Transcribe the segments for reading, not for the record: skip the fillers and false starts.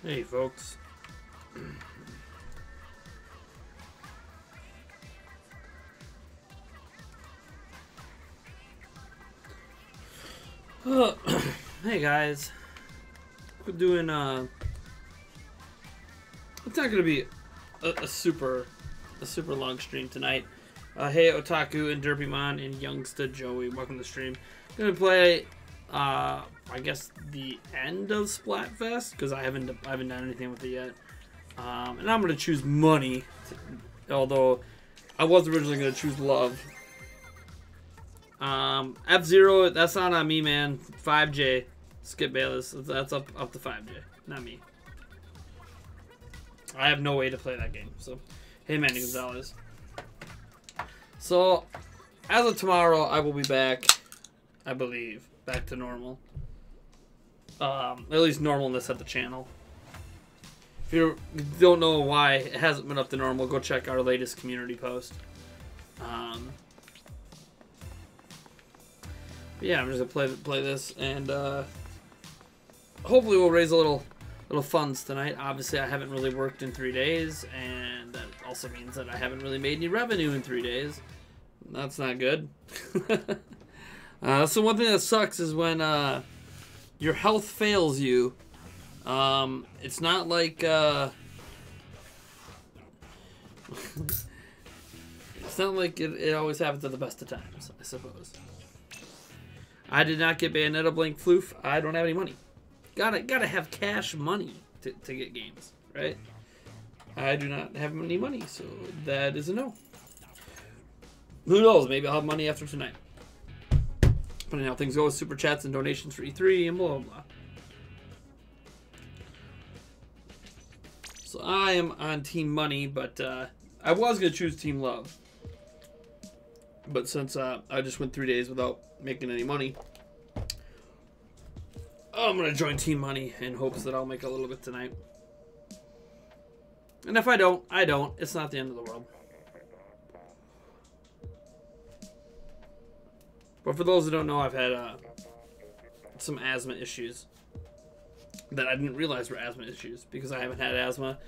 Hey, folks. Hey, guys. We're doing, it's not gonna be a super long stream tonight. Hey, Otaku and Derpymon and Youngsta Joey, welcome to the stream. Gonna play, I guess the end of Splatfest, because I haven't done anything with it yet. And I'm gonna choose money, although I was originally gonna choose love. F-Zero, that's not on me, man. 5J, Skip Bayless, that's up to 5J, not me. I have no way to play that game. So, hey, Manny Gonzalez. So, as of tomorrow, I will be back. I believe back to normal. At least normalness at the channel. If you don't know why it hasn't been up to normal, go check our latest community post. Yeah, I'm just gonna play this, and hopefully we'll raise a little funds tonight. Obviously, I haven't really worked in 3 days, and that also means that I haven't really made any revenue in 3 days. That's not good. So one thing that sucks is when your health fails you. It's not like it's not like it always happens at the best of times, I suppose. I did not get Bayonetta Blank Floof. I don't have any money. Gotta have cash money to get games, right? I do not have any money, so that is a no. Who knows? Maybe I'll have money after tonight. Depending on how things go with super chats and donations for E3 and blah blah blah. So I am on Team Money, but I was gonna choose Team Love. But since I just went 3 days without making any money, I'm going to join Team Money in hopes that I'll make a little bit tonight. And if I don't, I don't. It's not the end of the world. But for those who don't know, I've had some asthma issues that I didn't realize were asthma issues because I haven't had asthma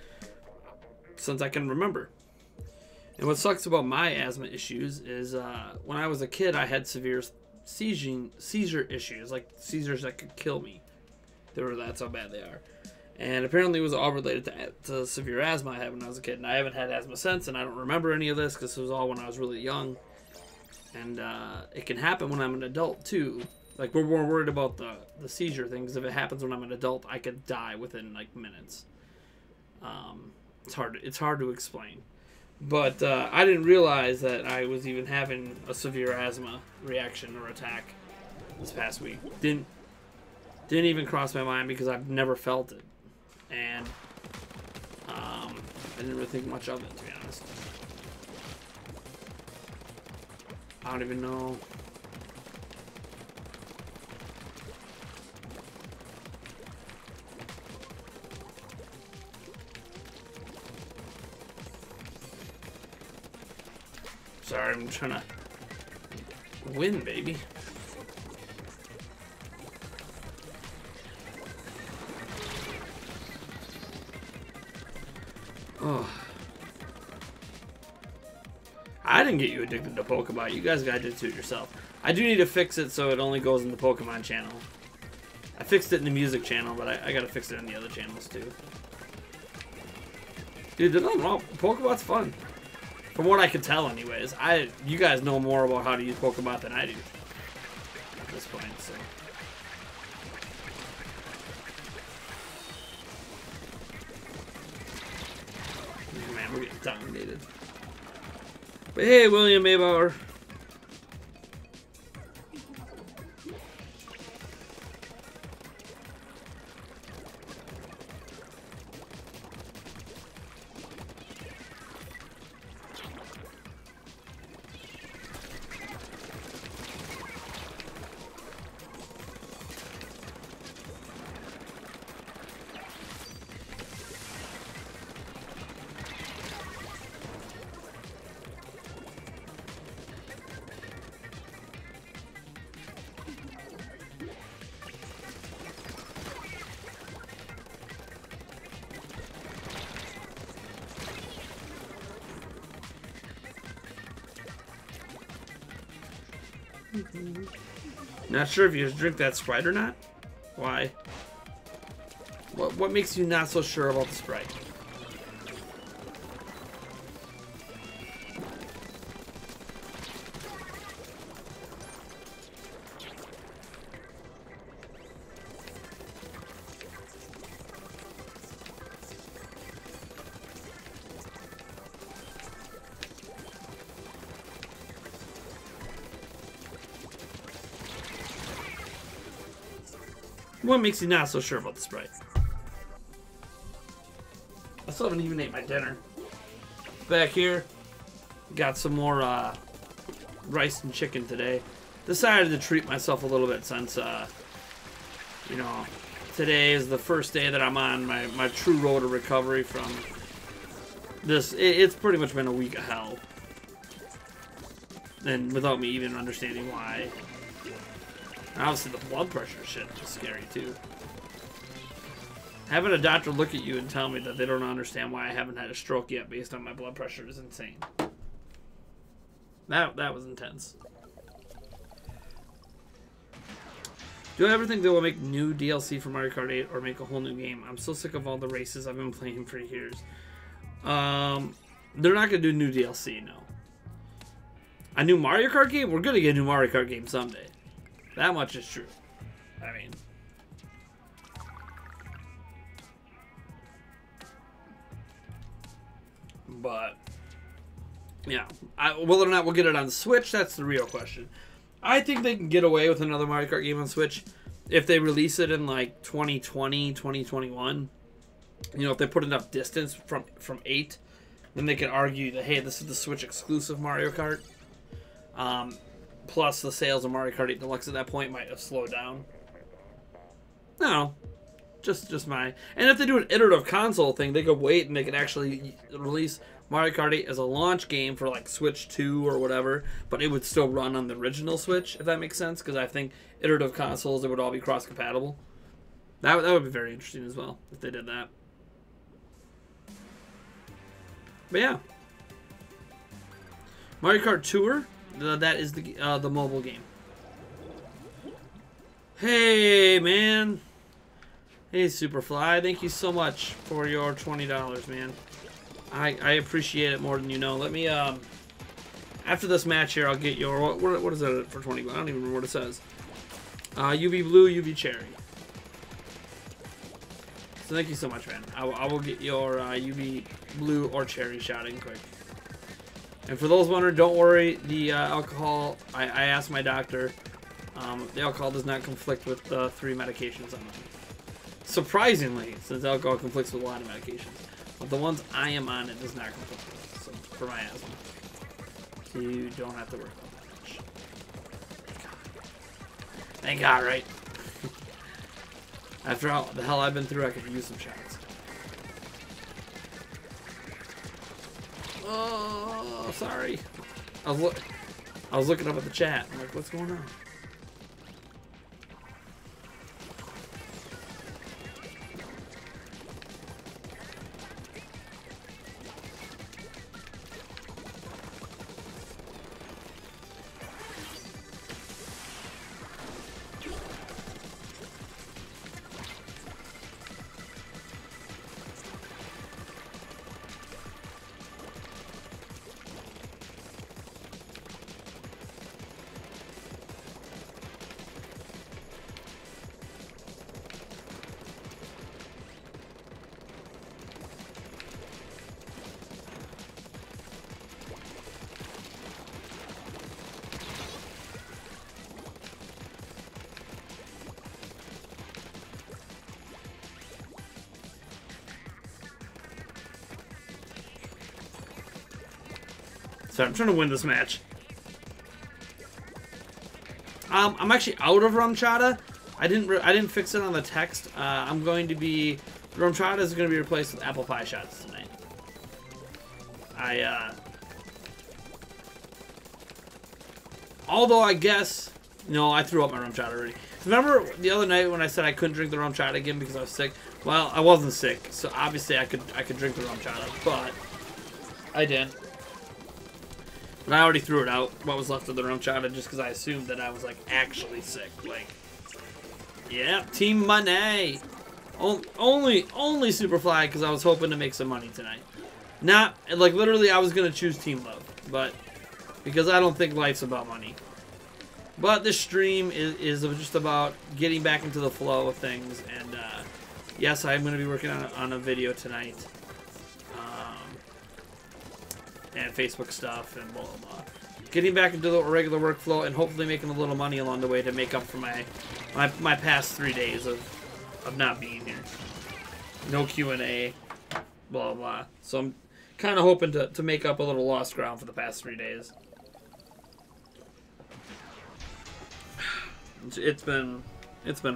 since I can remember. And what sucks about my asthma issues is when I was a kid, I had severe seizure issues, like seizures that could kill me. That's how bad they are. And apparently it was all related to severe asthma I had when I was a kid. And I haven't had asthma since, and I don't remember any of this because it was all when I was really young. And it can happen when I'm an adult, too. Like, we're more worried about the seizure thing, because if it happens when I'm an adult, I could die within, like, minutes. It's hard to explain. But I didn't realize that I was even having a severe asthma reaction or attack this past week. Didn't even cross my mind because I've never felt it. And I didn't really think much of it, to be honest. I don't even know. Sorry, I'm trying to win, baby. Oh. I didn't get you addicted to Pokemon. You guys gotta do it yourself. I do need to fix it so it only goes in the Pokemon channel. I fixed it in the music channel, but I gotta fix it in the other channels too. Dude, there's nothing wrong. Pokemon's fun. From what I can tell, anyways. You guys know more about how to use Pokemon than I do at this point, so. Man, we're getting dominated. But hey, William Maybauer. Not sure if you just drink that Sprite or not. Why? What makes you not so sure about the Sprite? What makes you not so sure about the Sprite? I still haven't even ate my dinner. Back here, got some more rice and chicken today. Decided to treat myself a little bit since, you know, today is the first day that I'm on my true road to recovery from this. It's pretty much been a week of hell. And without me even understanding why. And obviously the blood pressure shit is scary too. Having a doctor look at you and tell me that they don't understand why I haven't had a stroke yet based on my blood pressure is insane. That was intense. Do I ever think they will make new DLC for Mario Kart 8 or make a whole new game? I'm so sick of all the races I've been playing for years. They're not going to do new DLC, no. A new Mario Kart game? We're going to get a new Mario Kart game someday. That much is true. I mean... But... Yeah. Whether or not we'll get it on Switch, that's the real question. I think they can get away with another Mario Kart game on Switch if they release it in like 2020, 2021. You know, if they put enough distance from 8, then they can argue that, hey, this is the Switch exclusive Mario Kart. Plus, the sales of Mario Kart 8 Deluxe at that point might have slowed down. No. Just my... And if they do an iterative console thing, they could wait and they could actually release Mario Kart 8 as a launch game for like Switch 2 or whatever, but it would still run on the original Switch, if that makes sense, because I think iterative consoles, it would all be cross-compatible. That would be very interesting as well, if they did that. But yeah. Mario Kart Tour, that is the mobile game. Hey, man. Hey, Superfly, thank you so much for your $20, man. I appreciate it more than you know. Let me, after this match here, I'll get your, what is that for 20? I don't even remember what it says. UV Blue, UV Cherry. So thank you so much, man. I will get your UV Blue or Cherry shot in quick. And for those wondering, don't worry, the alcohol, I asked my doctor, the alcohol does not conflict with the 3 medications I'm on. Surprisingly, since alcohol conflicts with a lot of medications. But the ones I am on, it does not conflict with, so, for my asthma. So you don't have to worry about that much. Thank God, right? After all the hell I've been through, I could use some shots. Oh, sorry. I was looking up at the chat. I'm like, what's going on? Sorry, I'm trying to win this match. I'm actually out of RumChata. I didn't fix it on the text. I'm going to be RumChata is going to be replaced with apple pie shots tonight. Although I guess I threw up my RumChata already. Remember the other night when I said I couldn't drink the RumChata again because I was sick? Well, I wasn't sick, so obviously I could drink the RumChata, but I didn't. And I already threw it out, what was left of the rum chata, just because I assumed that I was, like, actually sick. Like, yeah, Team Money. Only Superfly, because I was hoping to make some money tonight. Not, like, literally, I was going to choose Team Love. But, because I don't think life's about money. But this stream is just about getting back into the flow of things. And, yes, I'm going to be working on a video tonight. And Facebook stuff and blah, blah, blah. Getting back into the regular workflow and hopefully making a little money along the way to make up for my past 3 days of not being here. No Q&A, blah, blah. So I'm kind of hoping to make up a little lost ground for the past 3 days. It's been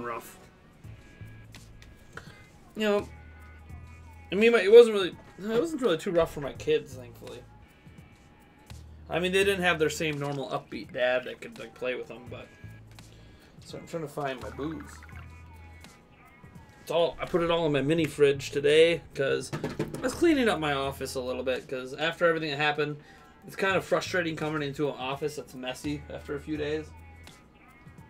rough. You know, I mean, it wasn't really too rough for my kids, thankfully. I mean, they didn't have their same normal upbeat dad that could, like, play with them, but... So I'm trying to find my booze. I put it all in my mini fridge today, because I was cleaning up my office a little bit, because after everything that happened, it's kind of frustrating coming into an office that's messy after a few days.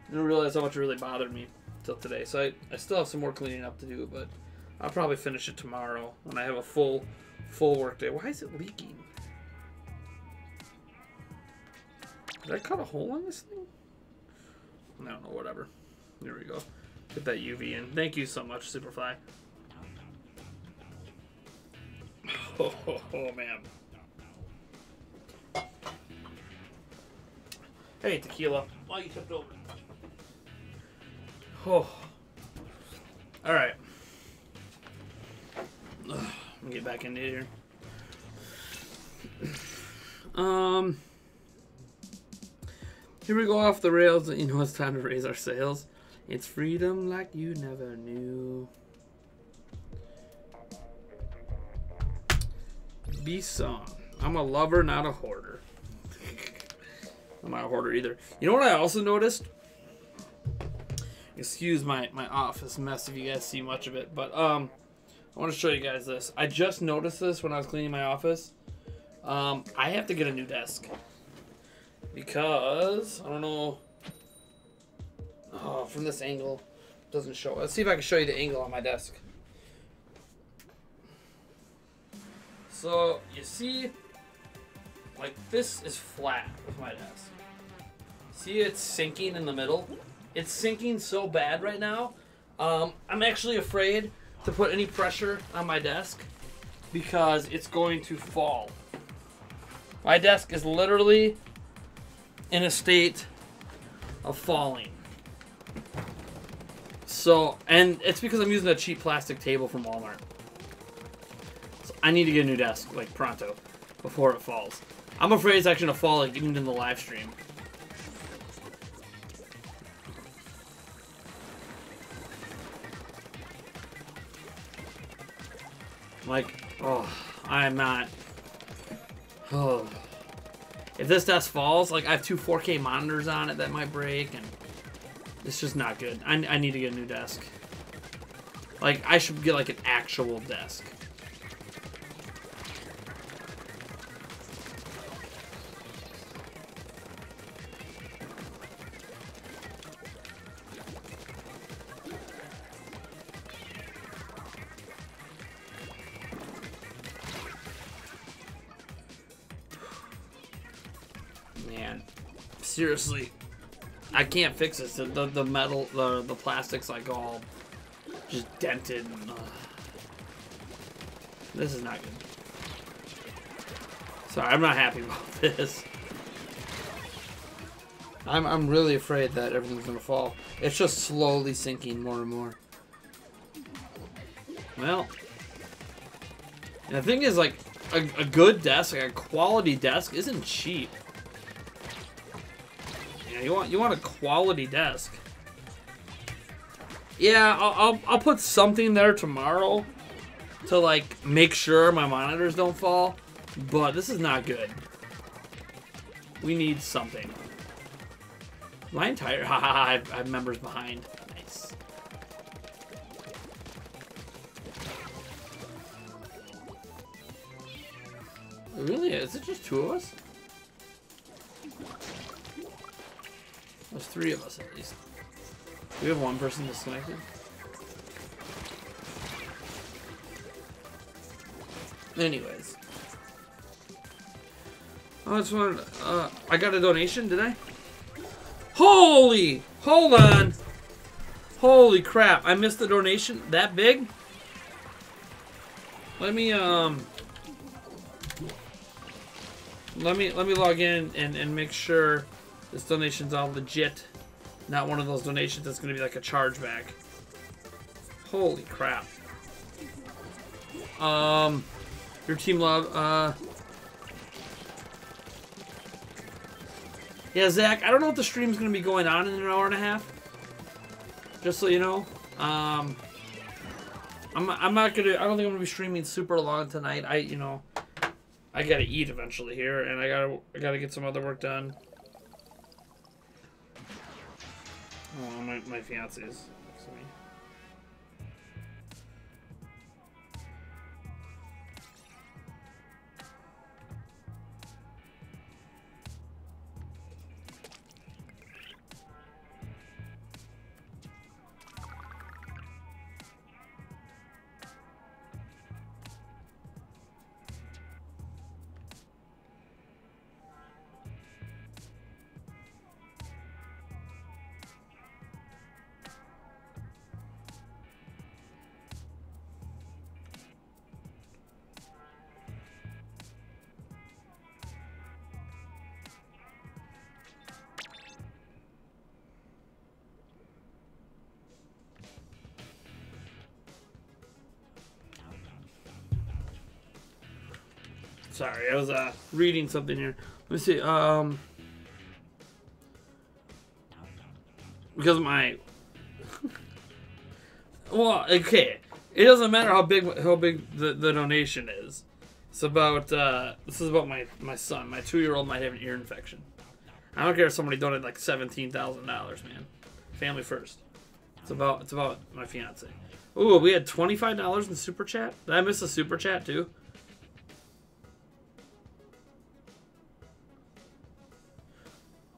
I didn't realize how much it really bothered me until today, so I still have some more cleaning up to do, but I'll probably finish it tomorrow when I have a full work day. Why is it leaking? Did I cut a hole on this thing? I don't know, whatever. There we go. Get that UV in. Thank you so much, Superfly. Oh man. Hey, tequila. Why you tipped over? Oh. Alright. Let me get back into here. Here we go off the rails. You know, it's time to raise our sails. It's freedom like you never knew. Be sung. I'm a lover, not a hoarder. I'm not a hoarder either. You know what I also noticed? Excuse my office mess if you guys see much of it, but I want to show you guys this. I just noticed this when I was cleaning my office. I have to get a new desk. Because, I don't know, from this angle, it doesn't show. Let's see if I can show you the angle on my desk. So, you see, like, this is flat with my desk. See, it's sinking in the middle? It's sinking so bad right now. I'm actually afraid to put any pressure on my desk because it's going to fall. My desk is literally in a state of falling. So, and it's because I'm using a cheap plastic table from Walmart. So I need to get a new desk, like, pronto, before it falls. I'm afraid it's actually gonna fall, like, even in the live stream. Like, oh, I'm not. Oh. If this desk falls, like, I have 2 4K monitors on it that might break, and it's just not good. I need to get a new desk. Like, I should get, like, an actual desk. Man, seriously, I can't fix this. The metal, the plastic's like all just dented. And, this is not good. Sorry, I'm not happy about this. I'm really afraid that everything's gonna fall. It's just slowly sinking more and more. Well, the thing is, like, a good desk, like a quality desk, isn't cheap. You want a quality desk. Yeah, I'll put something there tomorrow to, like, make sure my monitors don't fall, but this is not good. We need something. My entire I have members behind. Nice. Really? Is it just 2 of us? There's 3 of us at least. We have 1 person disconnected. Anyways. I just wanted, I got a donation, did I? Holy! Hold on! Holy crap, I missed the donation that big? Let me log in and make sure this donation's all legit. Not one of those donations that's gonna be like a chargeback. Holy crap. Your team love, yeah, Zach, I don't know if the stream's gonna be going on in an hour and a half. Just so you know. I'm not gonna, I don't think I'm gonna be streaming super long tonight. I gotta eat eventually here, and I gotta get some other work done. Oh, my fiance is next to me. Sorry, I was reading something here. Let me see. Because my well, okay, it doesn't matter how big the donation is. It's about this is about my son. My 2-year-old might have an ear infection. I don't care if somebody donated like $17,000, man. Family first. It's about my fiance. Ooh, we had $25 in super chat. Did I miss a super chat too?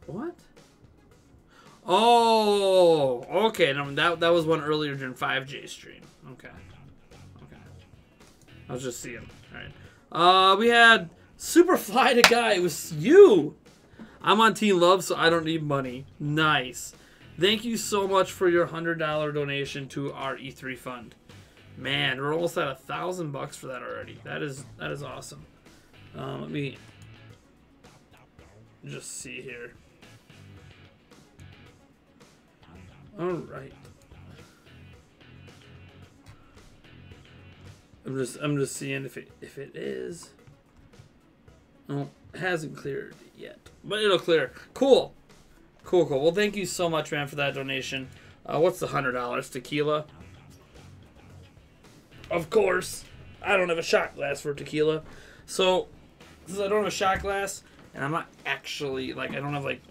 What? Oh, okay. No, that was one earlier during 5J stream. Okay. Okay. I was just seeing. All right. We had Superfly to Guy. It was you. I'm on Team Love, so I don't need money. Nice. Thank you so much for your $100 donation to our E3 fund. Man, we're almost at $1,000 for that already. That is awesome. Let me just see here. All right. I'm just seeing if it is. No, it hasn't cleared yet, but it'll clear. Cool. Cool. Well, thank you so much, man, for that donation. What's the $100? Tequila. Of course, I don't have a shot glass for tequila, so since I don't have a shot glass, and I'm not actually like I don't have like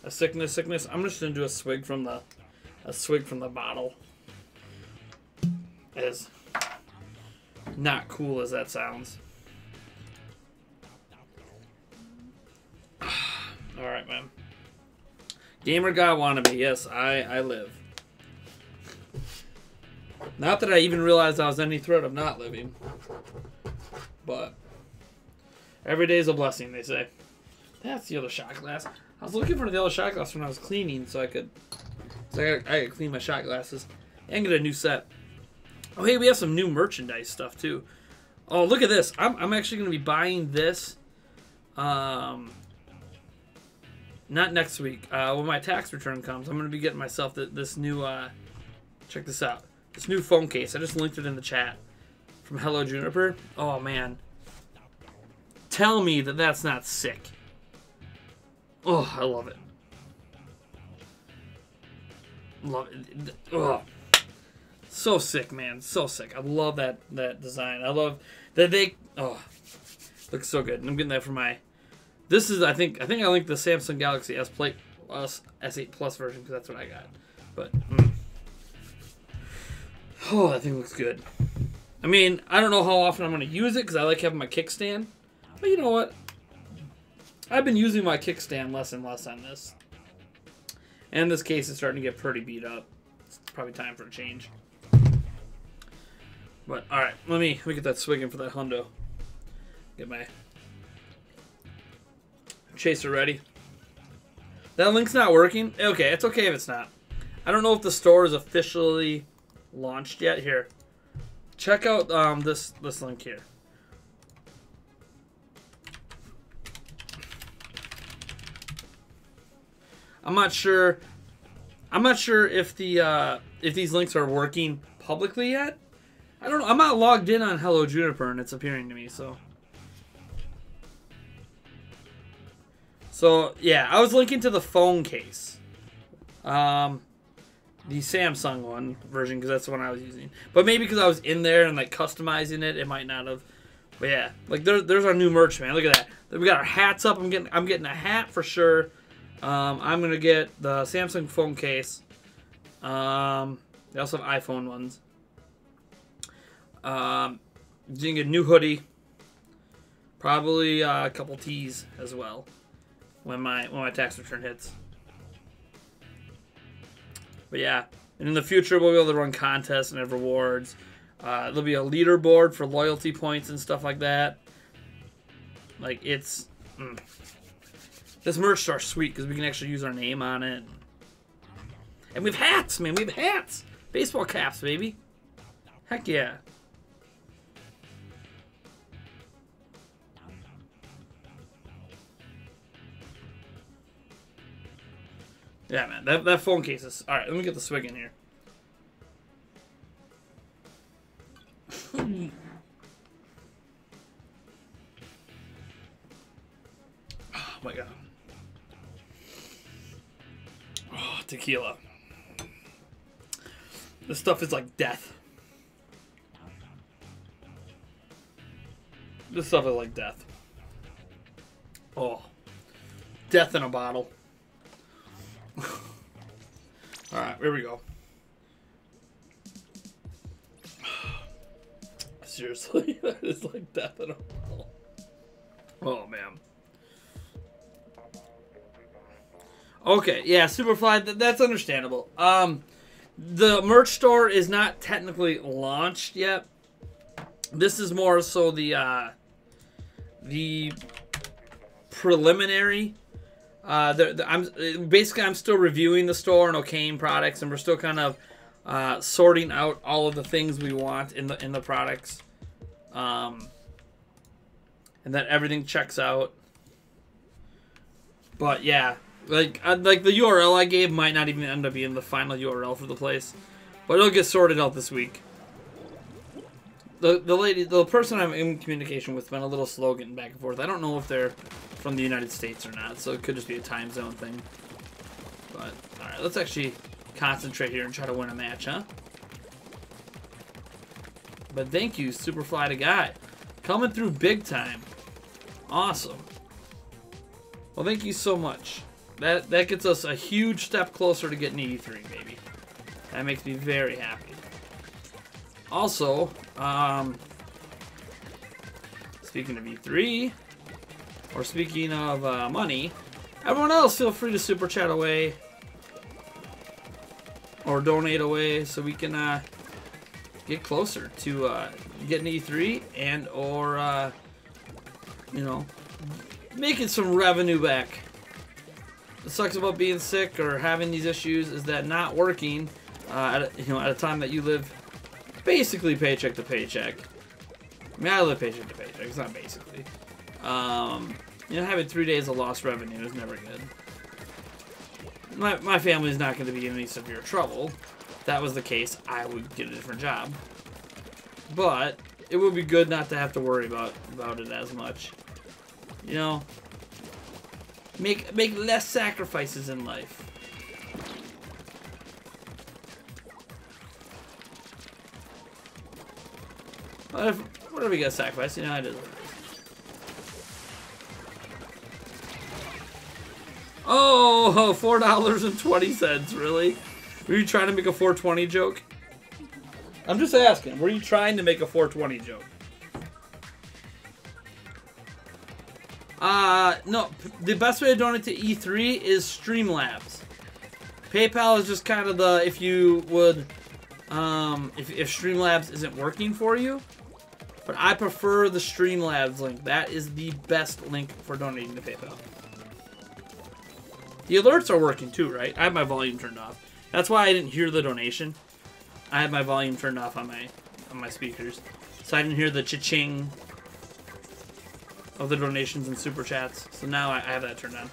a sickness. I'm just gonna do a swig from the bottle. As not cool as that sounds. All right, man. Gamer guy wannabe. Yes, I live. Not that I even realized I was any threat of not living. But every day is a blessing, they say. That's the other shot glass. I was looking for the other shot glass when I was cleaning, so I could clean my shot glasses and get a new set. Oh, hey, we have some new merchandise stuff too. Oh, look at this. I'm actually going to be buying this. Not next week. When my tax return comes, I'm going to be getting myself this new. Check this out. This new phone case. I just linked it in the chat from Hello Juniper. Oh man. Tell me that that's not sick. Oh, I love it. Love it. Oh. So sick, man. So sick. I love that design. I love that they looks so good. And I'm getting that for my this is I think I linked the Samsung Galaxy S8 Plus version because that's what I got. But oh, that thing looks good. I mean, I don't know how often I'm going to use it because I like having my kickstand. But you know what? I've been using my kickstand less and less on this. And this case is starting to get pretty beat up. It's probably time for a change. But all right, let me get that swigging for that hundo. Get my chaser ready. That link's not working. Okay, it's okay if it's not. I don't know if the store is officially launched yet. Here, check out this link here. I'm not sure if if these links are working publicly yet. I don't know. I'm not logged in on Hello Juniper and it's appearing to me, so yeah, I was linking to the phone case. The Samsung one version, because that's the one I was using. But maybe because I was in there and like customizing it, it might not have. But yeah, like there's our new merch, man. Look at that. Then we got our hats up. I'm getting a hat for sure. I'm gonna get the Samsung phone case. They also have iPhone ones. Getting a new hoodie. Probably a couple tees as well when my tax return hits. But yeah, and in the future we'll be able to run contests and have rewards. There'll be a leaderboard for loyalty points and stuff like that. Like it's this merch store's sweet because we can actually use our name on it. And we have hats, man. We have hats, baseball caps, baby. Heck yeah. Yeah, man, that phone case is... Alright, let me get the swig in here. Oh, my God. Oh, tequila. This stuff is like death. This stuff is like death. Oh. Death in a bottle. Alright, here we go. Seriously, that is like death in a bottle. Oh, man. Okay, yeah, Superfly, that's understandable. The merch store is not technically launched yet. This is more so the preliminary. I'm still reviewing the store and okaying products, and we're still kind of sorting out all of the things we want in the products, and that everything checks out. But yeah, like the URL I gave might not even end up being the final URL for the place, but it'll get sorted out this week. The person I'm in communication with been a little slow getting back and forth. I don't know if they're from the United States or not, so it could just be a time zone thing. But alright, let's actually concentrate here and try to win a match, huh? But thank you, Superfly the Guy. Coming through big time. Awesome. Well, thank you so much. That gets us a huge step closer to getting E3, baby. That makes me very happy. Also, speaking of E3, or speaking of money, everyone else feel free to super chat away or donate away so we can get closer to getting E3 and or you know, making some revenue back. What sucks about being sick or having these issues is that not working at a time that you live basically paycheck to paycheck. I mean, I live paycheck to paycheck. It's not basically. You know, having 3 days of lost revenue is never good. My family's not going to be in any severe trouble. If that was the case, I would get a different job. But it would be good not to have to worry about it as much. You know, make less sacrifices in life. Whatever we got to sacrifice, you know, I did. Oh, $4.20, really? Were you trying to make a 420 joke? I'm just asking, were you trying to make a 420 joke? No, the best way to donate to E3 is Streamlabs. PayPal is just kind of the, if you would, if Streamlabs isn't working for you. But I prefer the Streamlabs link. That is the best link for donating to PayPal. The alerts are working too, right? I have my volume turned off. That's why I didn't hear the donation. I had my volume turned off on my speakers, so I didn't hear the cha-ching of the donations and super chats. So now I have that turned on.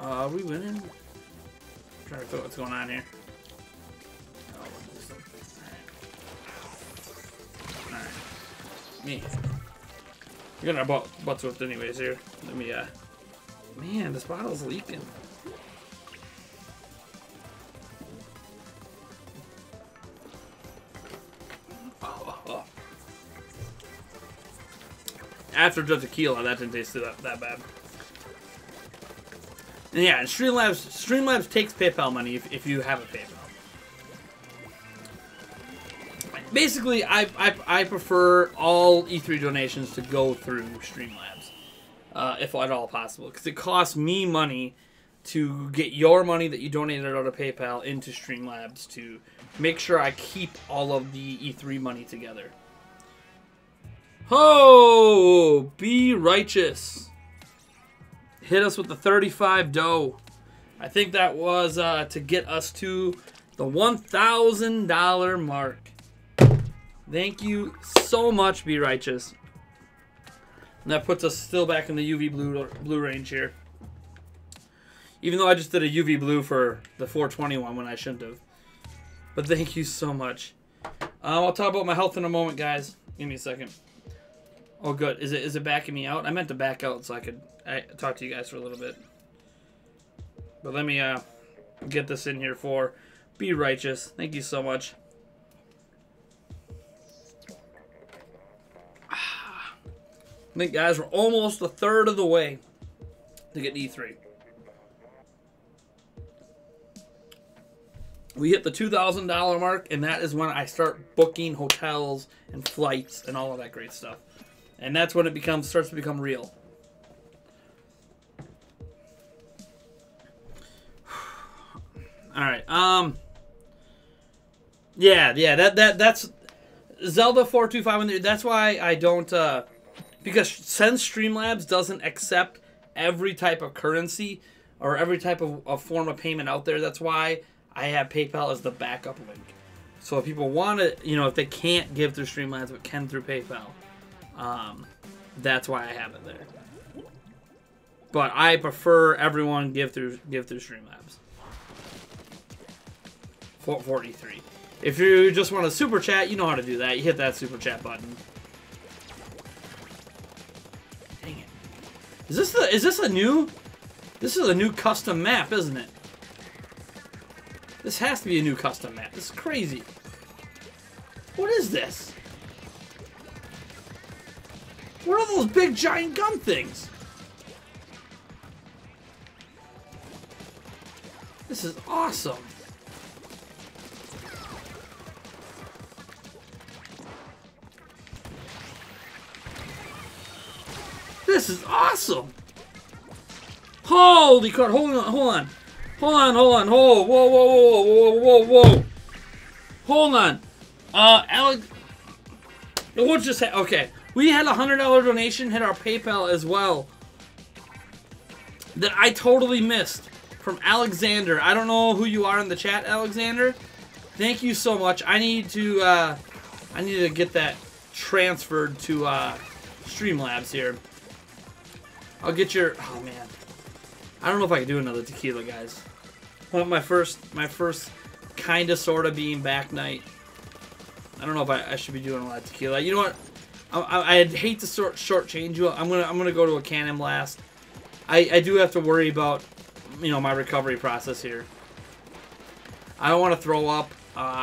Are we winning? I'm trying to figure out what's going on here. Me. We're getting our butts whipped anyways here. Let me, man, this bottle's leaking. Oh. After the tequila, that didn't taste that bad. And yeah, and Streamlabs takes PayPal money if you have a PayPal. Basically, I prefer all E3 donations to go through Streamlabs, if at all possible, because it costs me money to get your money that you donated out of PayPal into Streamlabs to make sure I keep all of the E3 money together. Oh, be righteous. Hit us with the 35 dough. I think that was to get us to the $1,000 mark. Thank you so much, Be Righteous. And that puts us still back in the UV blue range here. Even though I just did a UV blue for the 421 when I shouldn't have. But thank you so much. I'll talk about my health in a moment, guys. Give me a second. Oh, good. Is it backing me out? I meant to back out so I could talk to you guys for a little bit. But let me get this in here for Be Righteous. Thank you so much. I think, guys, we're almost a third of the way to get E3. We hit the $2,000 mark, and that is when I start booking hotels and flights and all of that great stuff. And that's when it starts to become real. All right. Yeah. That's Zelda 425. That's why I don't. Because since Streamlabs doesn't accept every type of currency or every type of form of payment out there, that's why I have PayPal as the backup link. So if people want to, if they can't give through Streamlabs but can through PayPal, that's why I have it there. But I prefer everyone give through Streamlabs. 443. If you just want to super chat, you know how to do that. You hit that super chat button. Dang it. Is this a new custom map, isn't it? This has to be a new custom map. This is crazy. What is this? What are those big giant gun things? This is awesome. This is awesome. Holy crap. Hold on. Whoa. Hold on. Alex. What just happened? Okay. We had a $100 donation hit our PayPal as well that I totally missed from Alexander. I don't know who you are in the chat, Alexander. Thank you so much. I need to get that transferred to Streamlabs here. I'll get your. Oh man, I don't know if I can do another tequila, guys. Well, my first kind of sort of being back night. I don't know if I should be doing a lot of tequila. You know what? I'd hate to shortchange you. I'm gonna go to a Cannon Blast. I do have to worry about my recovery process here. I don't want to throw up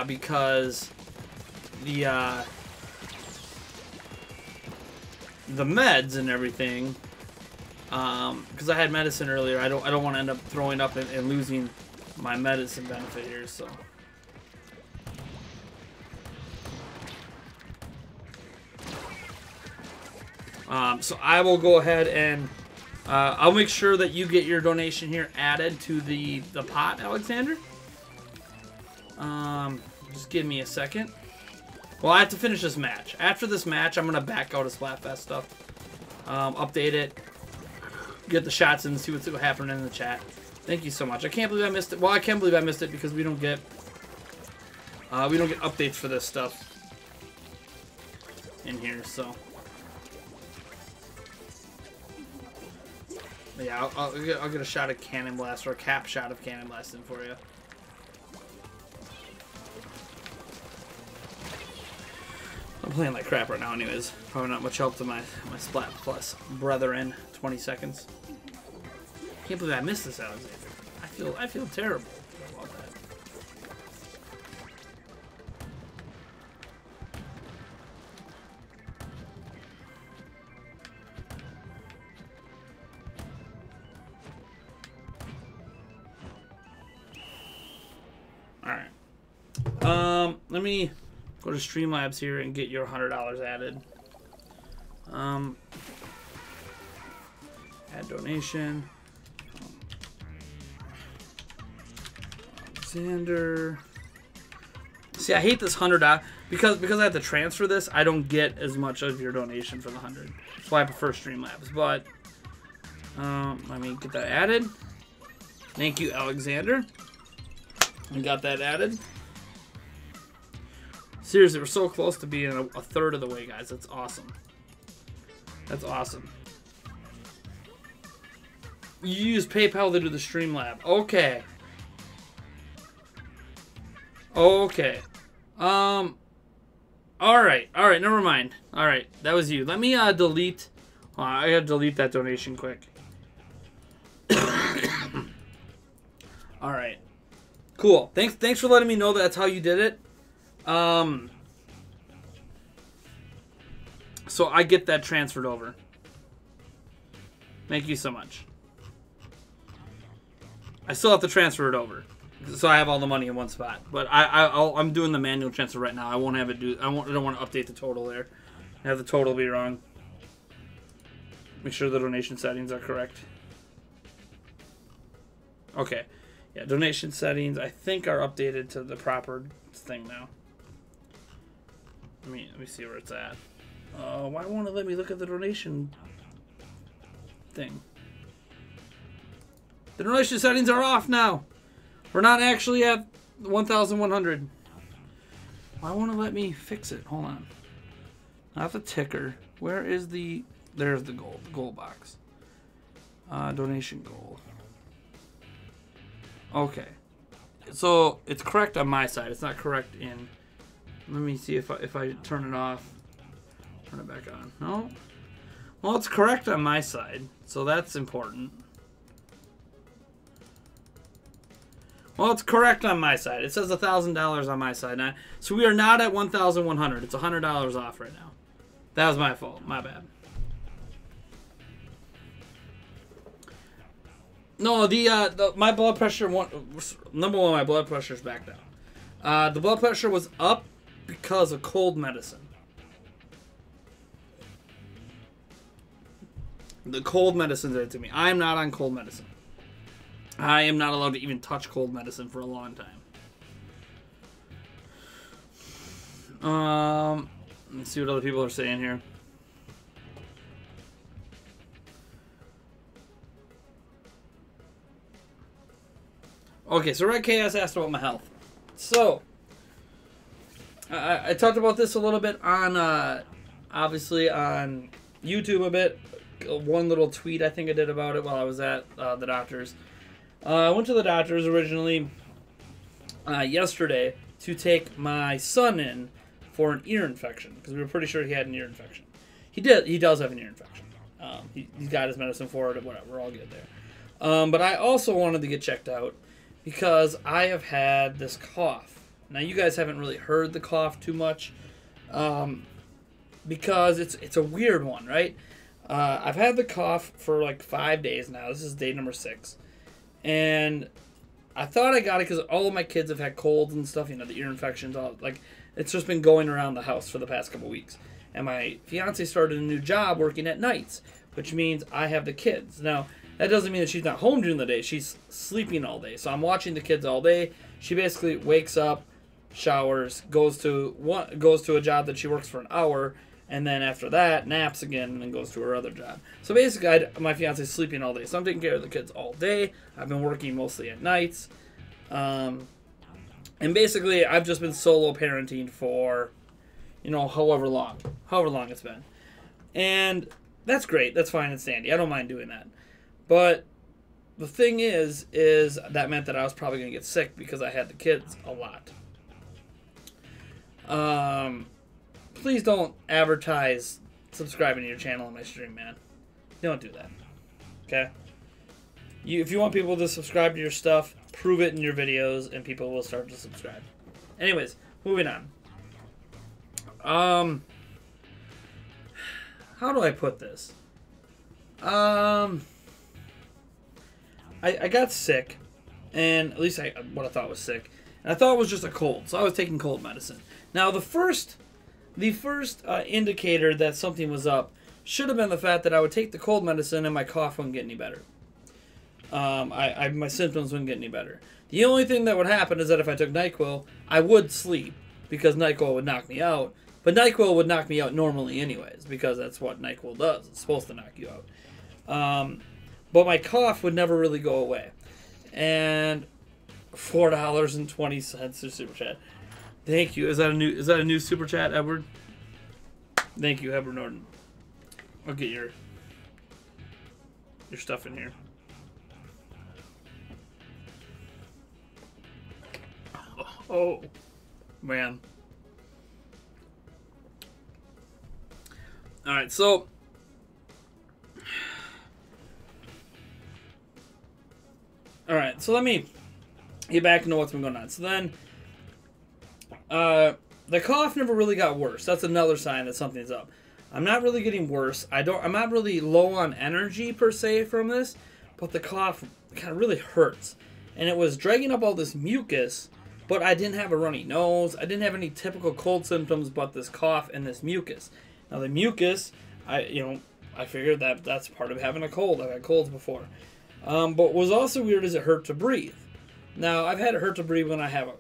because the meds and everything. Because I had medicine earlier, I don't want to end up throwing up and losing my medicine benefit here. So. So I will go ahead and I'll make sure that you get your donation here added to the pot, Alexander. Just give me a second. Well, I have to finish this match. After this match, I'm going to back out of Splatfest stuff. Update it. Get the shots in and see what's happening in the chat. Thank you so much. I can't believe I missed it. Well, I can't believe I missed it because we don't get updates for this stuff in here, so. Yeah, I'll get a shot of Cannon Blast, or a cap shot of Cannon Blast in for you. I'm playing like crap right now anyways. Probably not much help to my Splat Plus brethren. 20 seconds. Can't believe I missed this, Alexander. I feel terrible about that. Alright. Let me go to Streamlabs here and get your $100 added. Add donation. Alexander. See, I hate this $100 because I have to transfer this. I don't get as much of your donation for the 100. That's why I prefer Streamlabs. But let me get that added. Thank you, Alexander. We got that added. Seriously, we're so close to being a third of the way, guys. That's awesome. That's awesome. You use PayPal to do the Streamlab. Okay. Okay. Alright. Alright, never mind. Alright, that was you. Let me delete. I gotta delete that donation quick. Alright. Cool. Thanks for letting me know that's how you did it. So I get that transferred over. Thank you so much. I still have to transfer it over, so I have all the money in one spot. But I'm doing the manual transfer right now. I won't have it do. I don't want to update the total there. I have the total be wrong. Make sure the donation settings are correct. Okay, yeah, donation settings I think are updated to the proper thing now. Let me see where it's at. Why won't it let me look at the donation thing? The donation settings are off now. We're not actually at 1,100. Why won't it let me fix it? Hold on. Not the ticker. Where is the... There's the goal. The goal box. Donation goal. Okay. So, it's correct on my side. It's not correct in... Let me see if I turn it off. Turn it back on. No? Well, it's correct on my side. So, that's important. Well, it's correct on my side. It says $1,000 on my side. Now, so we are not at 1,100. It's $100 off right now. That was my fault. My bad. No, my blood pressure number one, my blood pressure's back down. The blood pressure was up because of cold medicine. The cold medicine did it to me. I'm not on cold medicine. I am not allowed to even touch cold medicine for a long time. Let's see what other people are saying here. Okay, so Red Chaos asked about my health. So, I talked about this a little bit on, obviously on YouTube a bit. One little tweet I think I did about it while I was at the doctor's. I went to the doctor's originally yesterday to take my son in for an ear infection because we were pretty sure he had an ear infection. He does have an ear infection. He's got his medicine for it. Whatever, we're all good there. But I also wanted to get checked out because I have had this cough. Now you guys haven't really heard the cough too much because it's a weird one, right? I've had the cough for like 5 days now. This is day number 6. And I thought I got it because all of my kids have had colds and stuff, you know, the ear infections, all like it's just been going around the house for the past couple weeks. And my fiance started a new job working at nights, which means I have the kids. Now, that doesn't mean that she's not home during the day. She's sleeping all day. So I'm watching the kids all day. She basically wakes up, showers, goes to a job that she works for an hour, and then after that, naps again, and then goes to her other job. So basically, my fiance's sleeping all day. So I'm taking care of the kids all day. I've been working mostly at nights. And basically, I've just been solo parenting for, however long it's been. And that's great. That's fine and dandy. I don't mind doing that. But the thing is that meant that I was probably going to get sick because I had the kids a lot. Please don't advertise subscribing to your channel on my stream, man. Don't do that. Okay? If you want people to subscribe to your stuff, prove it in your videos, and people will start to subscribe. Anyways, moving on. How do I put this? I got sick, and at least what I thought was sick, and I thought it was just a cold, so I was taking cold medicine. Now, the first indicator that something was up should have been the fact that I would take the cold medicine and my cough wouldn't get any better. My symptoms wouldn't get any better. The only thing that would happen is that if I took NyQuil, I would sleep because NyQuil would knock me out. But NyQuil would knock me out normally anyways because that's what NyQuil does. It's supposed to knock you out. But my cough would never really go away. And $4.20 is super chat. Thank you. Is that a new super chat, Edward? Thank you, Edward Norton. I'll get your stuff in here. Oh, man. All right, so let me get back into what's been going on. So then, the cough never really got worse. That's another sign that something's up. I'm not really getting worse. I'm not really low on energy per se from this, but the cough kind of really hurts, and it was dragging up all this mucus. But I didn't have a runny nose. I didn't have any typical cold symptoms, but this cough and this mucus. Now the mucus, I figured that that's part of having a cold. I've had colds before. But what was also weird is it hurt to breathe. Now I've had it hurt to breathe when I have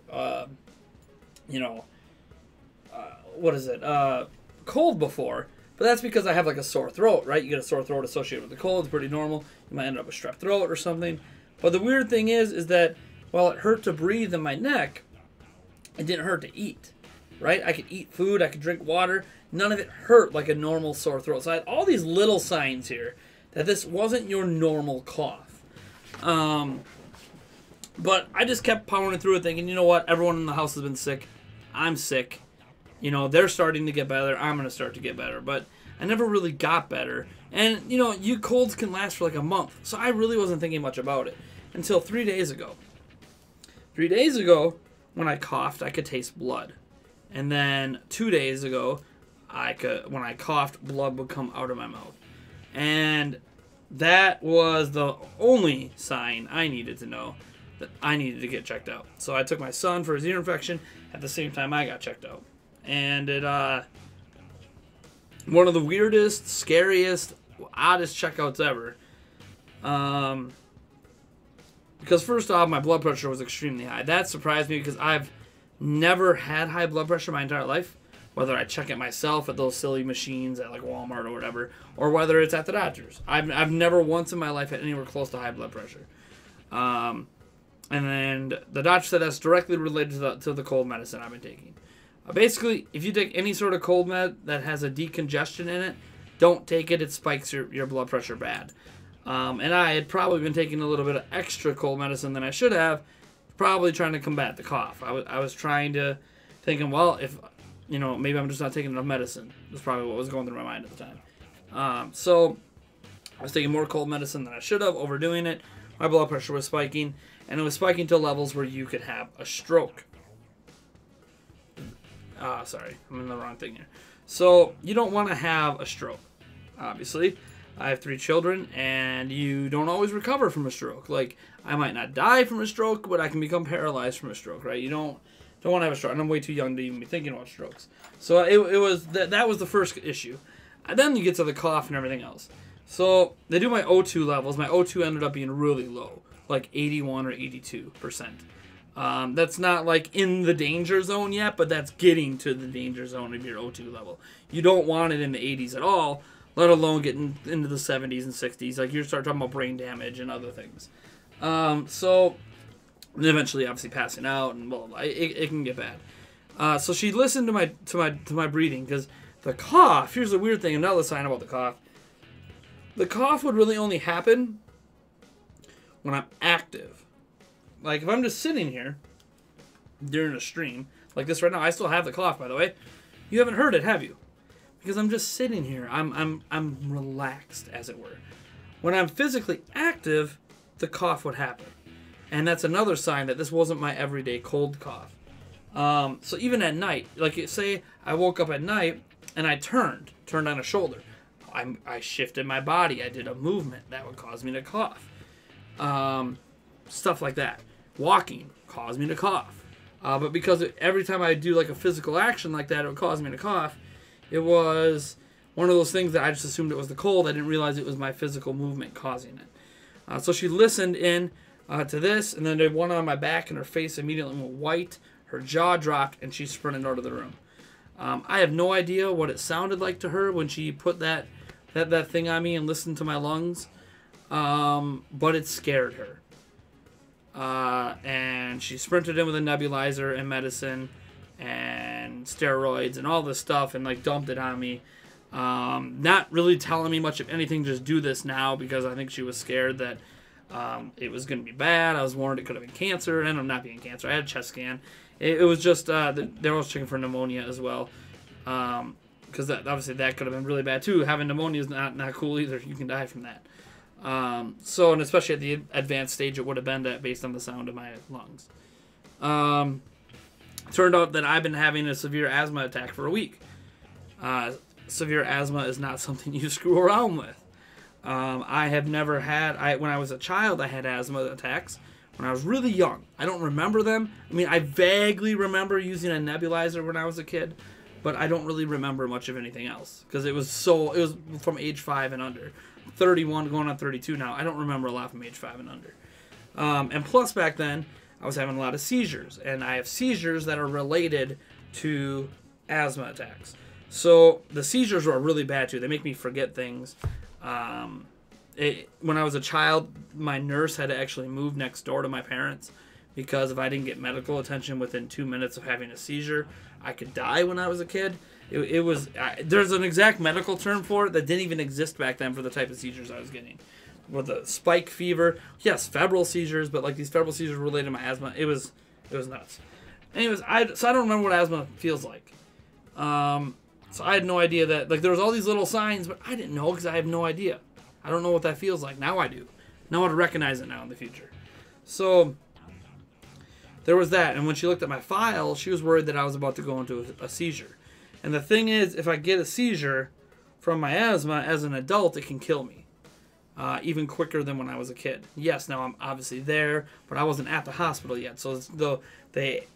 cold before. But that's because I have like a sore throat, right? You get a sore throat associated with the cold. It's pretty normal. You might end up with strep throat or something. But the weird thing is that while it hurt to breathe in my neck, it didn't hurt to eat, right? I could eat food, I could drink water. None of it hurt like a normal sore throat. So I had all these little signs here that this wasn't your normal cough. But I just kept powering through it thinking, you know what? Everyone in the house has been sick. I'm sick. They're starting to get better. I'm going to start to get better. But I never really got better. And, you colds can last for like a month. So I really wasn't thinking much about it until 3 days ago. 3 days ago, when I coughed, I could taste blood. And then 2 days ago, when I coughed, blood would come out of my mouth. And that was the only sign I needed to know that I needed to get checked out. So I took my son for his ear infection at the same time I got checked out. And it, one of the weirdest, scariest, oddest checkouts ever. Because first off, my blood pressure was extremely high. That surprised me because I've never had high blood pressure my entire life. Whether I check it myself at those silly machines at like Walmart or whatever, or whether it's at the doctor's. I've never once in my life had anywhere close to high blood pressure. And then the doctor said that's directly related to the cold medicine I've been taking. Basically, if you take any sort of cold med that has a decongestion in it, don't take it. It spikes your blood pressure bad. And I had probably been taking a little bit of extra cold medicine than I should have, probably trying to combat the cough. I was trying to, thinking, well, if, maybe I'm just not taking enough medicine. That's probably what was going through my mind at the time. So I was taking more cold medicine than I should have, overdoing it. My blood pressure was spiking, and it was spiking to levels where you could have a stroke. Sorry, I'm in the wrong thing here. So you don't want to have a stroke, obviously. I have 3 children, and you don't always recover from a stroke. Like, I might not die from a stroke, but I can become paralyzed from a stroke, right? You don't want to have a stroke. And I'm way too young to even be thinking about strokes. So it was that was the first issue. And then you get to the cough and everything else. So they do my O2 levels. My O2 ended up being really low, like 81 or 82%. That's not like in the danger zone yet, but that's getting to the danger zone of your O2 level. You don't want it in the 80s at all, let alone getting into the 70s and 60s. Like you start talking about brain damage and other things. So eventually, obviously, passing out and blah blah blah. It can get bad. So she listened to my breathing because the cough. Here's the weird thing. Another sign about the cough. The cough would really only happen when I'm active. Like if I'm just sitting here during a stream like this right now. I still have the cough, by the way. You haven't heard it, have you? Because I'm just sitting here. I'm relaxed, as it were. When I'm physically active, the cough would happen. And that's another sign that this wasn't my everyday cold cough. So even at night, like say I woke up at night and I turned on a shoulder. I shifted my body. I did a movement that would cause me to cough. Stuff like that. Walking caused me to cough. But because every time I do like a physical action like that, it would cause me to cough. It was one of those things that I just assumed it was the cold. I didn't realize it was my physical movement causing it. So she listened in to this, and then did one on my back, and her face immediately went white. Her jaw dropped, and she sprinted out of the room. I have no idea what it sounded like to her when she put that thing on me and listened to my lungs, but it scared her. And she sprinted in with a nebulizer and medicine and steroids and all this stuff and like dumped it on me. Not really telling me much of anything, just do this now, because I think she was scared that it was going to be bad. I was warned it could have been cancer. It ended up not being cancer. I had a chest scan. It was just, they were also checking for pneumonia as well. Because obviously that could have been really bad too. Having pneumonia is not cool either. You can die from that. And especially at the advanced stage, it would have been that based on the sound of my lungs. Turned out that I've been having a severe asthma attack for a week. Severe asthma is not something you screw around with. I have never had, when I was a child, I had asthma attacks when I was really young. I don't remember them. I mean, I vaguely remember using a nebulizer when I was a kid, but I don't really remember much of anything else because it was from age 5 and under. 31 going on 32 now. I don't remember a lot from age 5 and under. And plus back then, I was having a lot of seizures, and I have seizures that are related to asthma attacks. So the seizures were really bad too. They make me forget things. When I was a child, my nurse had to actually move next door to my parents because if I didn't get medical attention within 2 minutes of having a seizure, I could die when I was a kid. There's an exact medical term for it that didn't even exist back then for the type of seizures I was getting. With the spike fever, yes, febrile seizures, but like these febrile seizures related to my asthma, it was nuts. Anyways, so I don't remember what asthma feels like. So I had no idea that, like, there was all these little signs, but I didn't know because I have no idea. I don't know what that feels like. Now I do. Know how to recognize it now in the future. So there was that, and when she looked at my file, she was worried that I was about to go into a seizure. And the thing is, if I get a seizure from my asthma as an adult, it can kill me. Even quicker than when I was a kid. Yes, now I'm obviously there, but I wasn't at the hospital yet. So they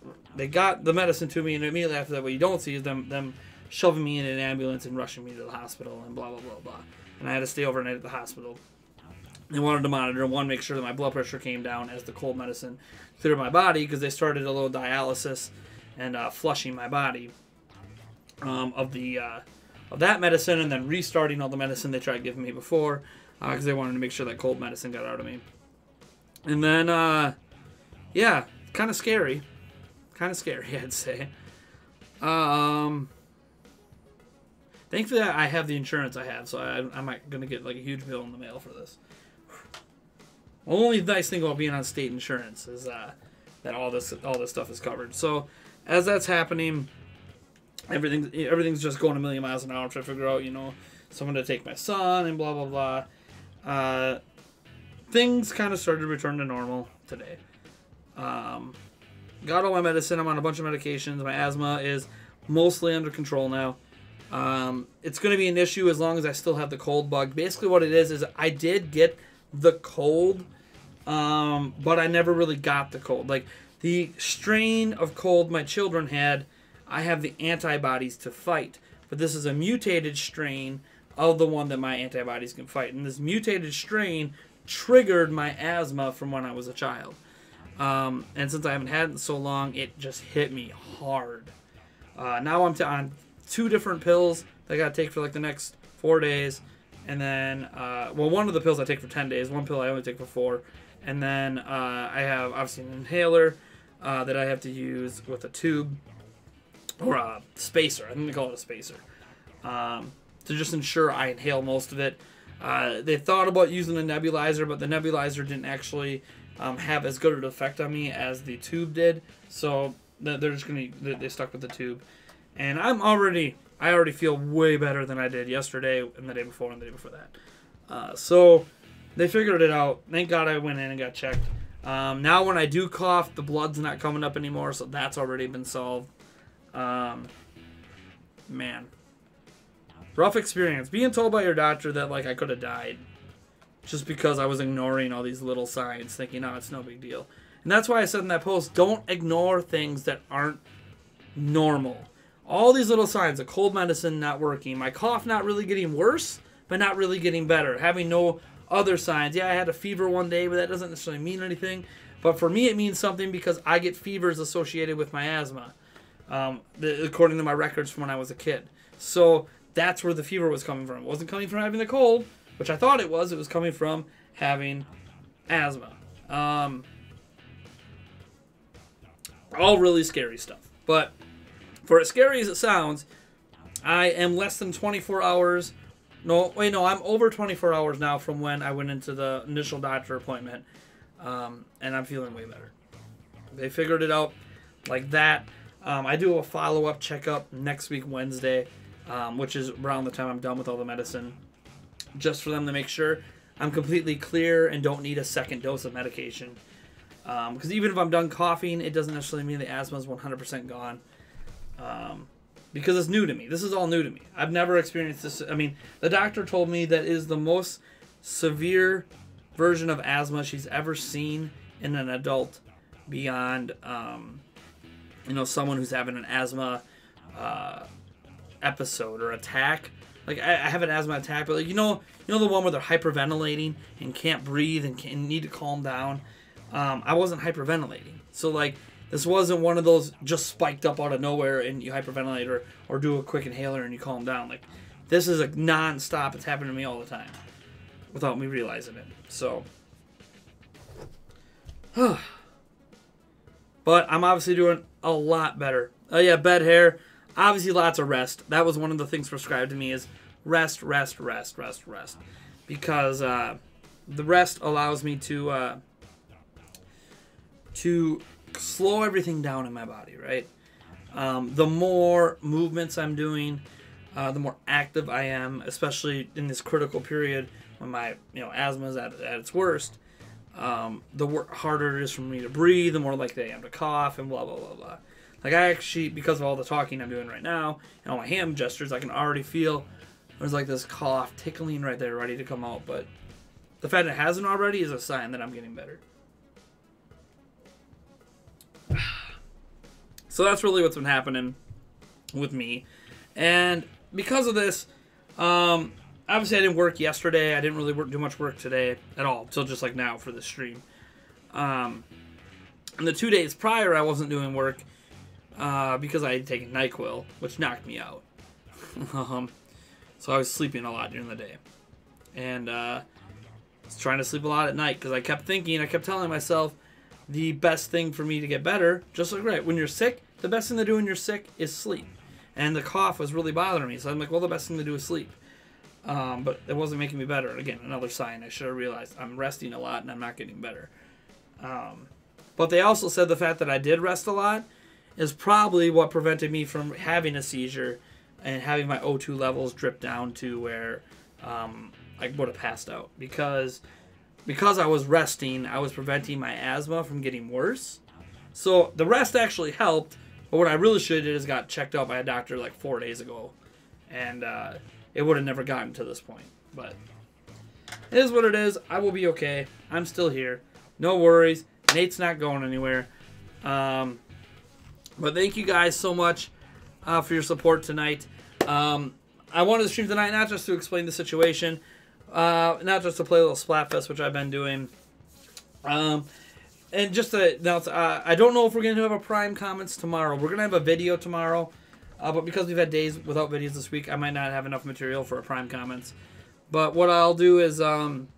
got the medicine to me, and immediately after that, what you don't see is them shoving me in an ambulance and rushing me to the hospital and blah, blah, blah, blah. And I had to stay overnight at the hospital. They wanted to monitor and make sure that my blood pressure came down as the cold medicine cleared my body, because they started a little dialysis and flushing my body of that medicine, and then restarting all the medicine they tried giving me before, because they wanted to make sure that cold medicine got out of me. And then, yeah, kind of scary, I'd say. Thankfully, I have the insurance I have, so I'm not going to get like a huge bill in the mail for this. The only nice thing about being on state insurance is that all this stuff is covered. So as that's happening, everything's just going a million miles an hour. I'm trying to figure out, someone to take my son and blah, blah, blah. Things kind of started to return to normal today. Got all my medicine. I'm on a bunch of medications. My asthma is mostly under control now. It's going to be an issue as long as I still have the cold bug. Basically what it is I did get the cold, but I never really got the cold. Like, the strain of cold my children had, I have the antibodies to fight. But this is a mutated strain of the one that my antibodies can fight. And this mutated strain triggered my asthma from when I was a child. And since I haven't had it in so long, it just hit me hard. Now I'm on 2 different pills that I got to take for like the next 4 days. And then, well, one of the pills I take for 10 days. One pill I only take for 4. And then I have, obviously, an inhaler that I have to use with a tube. Or a spacer. I think they call it a spacer. To just ensure I inhale most of it. They thought about using a nebulizer, but the nebulizer didn't actually have as good of an effect on me as the tube did. So they're just they stuck with the tube. And I already feel way better than I did yesterday and the day before and the day before that. So they figured it out. Thank God I went in and got checked. Now when I do cough, the blood's not coming up anymore, so that's already been solved. Man. Rough experience. Being told by your doctor that, like, I could have died just because I was ignoring all these little signs, thinking, oh, it's no big deal. And that's why I said in that post, don't ignore things that aren't normal. All these little signs, a cold medicine not working, my cough not really getting worse, but not really getting better, having no other signs. Yeah, I had a fever one day, but that doesn't necessarily mean anything. But for me, it means something because I get fevers associated with my asthma, according to my records from when I was a kid. So that's where the fever was coming from. It wasn't coming from having the cold, which I thought it was. It was coming from having asthma. All really scary stuff. But for as scary as it sounds, I am less than 24 hours. No, wait, no, I'm over 24 hours now from when I went into the initial doctor appointment. And I'm feeling way better. They figured it out like that. I do a follow-up checkup next week, Wednesday, which is around the time I'm done with all the medicine, just for them to make sure I'm completely clear and don't need a second dose of medication. Because even if I'm done coughing, it doesn't necessarily mean the asthma is 100% gone. Because it's new to me. This is all new to me. I've never experienced this. I mean, the doctor told me that it is the most severe version of asthma she's ever seen in an adult beyond, someone who's having an asthma episode or attack. Like, I have an asthma attack, but, like, you know the one where they're hyperventilating and can't breathe and need to calm down? I wasn't hyperventilating. So, like, this wasn't one of those just spiked up out of nowhere and you hyperventilate or do a quick inhaler and you calm down. Like, this is a non-stop. It's happening to me all the time without me realizing it. So, but I'm obviously doing a lot better. Oh yeah, bed hair. Obviously lots of rest. That was one of the things prescribed to me is rest. Because the rest allows me to slow everything down in my body, right? The more movements I'm doing, the more active I am, especially in this critical period when my asthma is at its worst. The harder it is for me to breathe, the more likely I am to cough, and blah, blah, blah, blah. Like, I actually, because of all the talking I'm doing right now, and all my hand gestures, I can already feel there's like this cough tickling right there, ready to come out. But the fact it hasn't already is a sign that I'm getting better. So that's really what's been happening with me. And because of this, obviously I didn't work yesterday. I didn't really do much work today at all, until just like now for the stream. And the 2 days prior, I wasn't doing work because I had taken NyQuil, which knocked me out. So I was sleeping a lot during the day. And I was trying to sleep a lot at night because I kept telling myself, the best thing for me to get better, just like right, when you're sick, the best thing to do when you're sick is sleep. And the cough was really bothering me, so I'm like, well, the best thing to do is sleep. But it wasn't making me better. Again, another sign I should have realized. I'm resting a lot and I'm not getting better. But they also said the fact that I did rest a lot is probably what prevented me from having a seizure and having my O2 levels drip down to where I would have passed out. Because I was resting, I was preventing my asthma from getting worse. So the rest actually helped, but what I really should have did is got checked out by a doctor like 4 days ago. And it would have never gotten to this point. But it is what it is. I will be okay. I'm still here. No worries. Nate's not going anywhere. But thank you guys so much for your support tonight. I wanted to stream tonight not just to explain the situation, not just to play a little Splatfest, which I've been doing. And just to announce, I don't know if we're going to have a Prime Comments tomorrow. We're going to have a video tomorrow, but because we've had days without videos this week, I might not have enough material for a Prime Comments. But what I'll do is I'm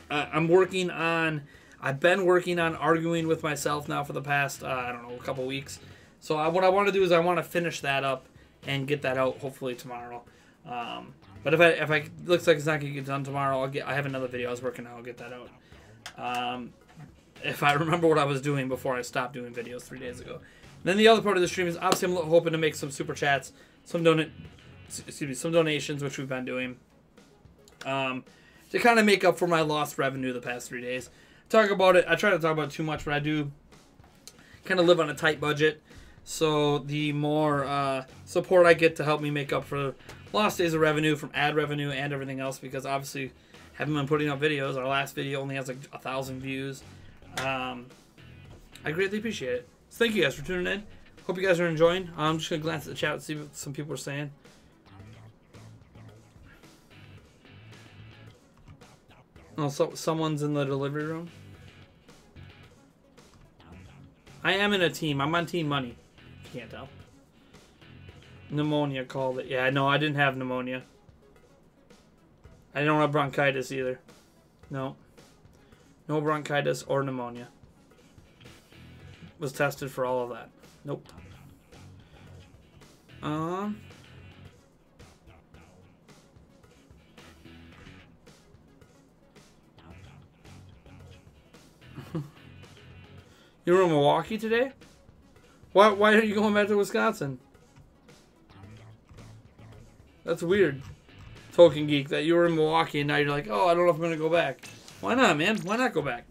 working on... I've been working on arguing with myself now for the past, I don't know, a couple weeks. So what I want to do is I want to finish that up and get that out hopefully tomorrow. But if I looks like it's not going to get done tomorrow, I have another video I was working on. I'll get that out. If I remember what I was doing before I stopped doing videos 3 days ago. And then the other part of the stream is obviously I'm hoping to make some super chats, some donations, which we've been doing, to kind of make up for my lost revenue the past 3 days. Talk about it. I try to talk about it too much, but I do kind of live on a tight budget. So the more support I get to help me make up for lost days of revenue from ad revenue and everything else, because obviously haven't been putting out videos. Our last video only has like 1,000 views. I greatly appreciate it. So thank you guys for tuning in. Hope you guys are enjoying. I'm just going to glance at the chat and see what some people are saying. Oh, so someone's in the delivery room. I am in a team. I'm on Team Money. You can't tell. Pneumonia called it. Yeah, no, I didn't have pneumonia. I don't have bronchitis either. No. No bronchitis or pneumonia. Was tested for all of that. Nope. You were in Milwaukee today? Why aren't you going back to Wisconsin? That's weird. Token Geek, that you were in Milwaukee and now you're like, oh, I don't know if I'm going to go back. Why not, man? Why not go back?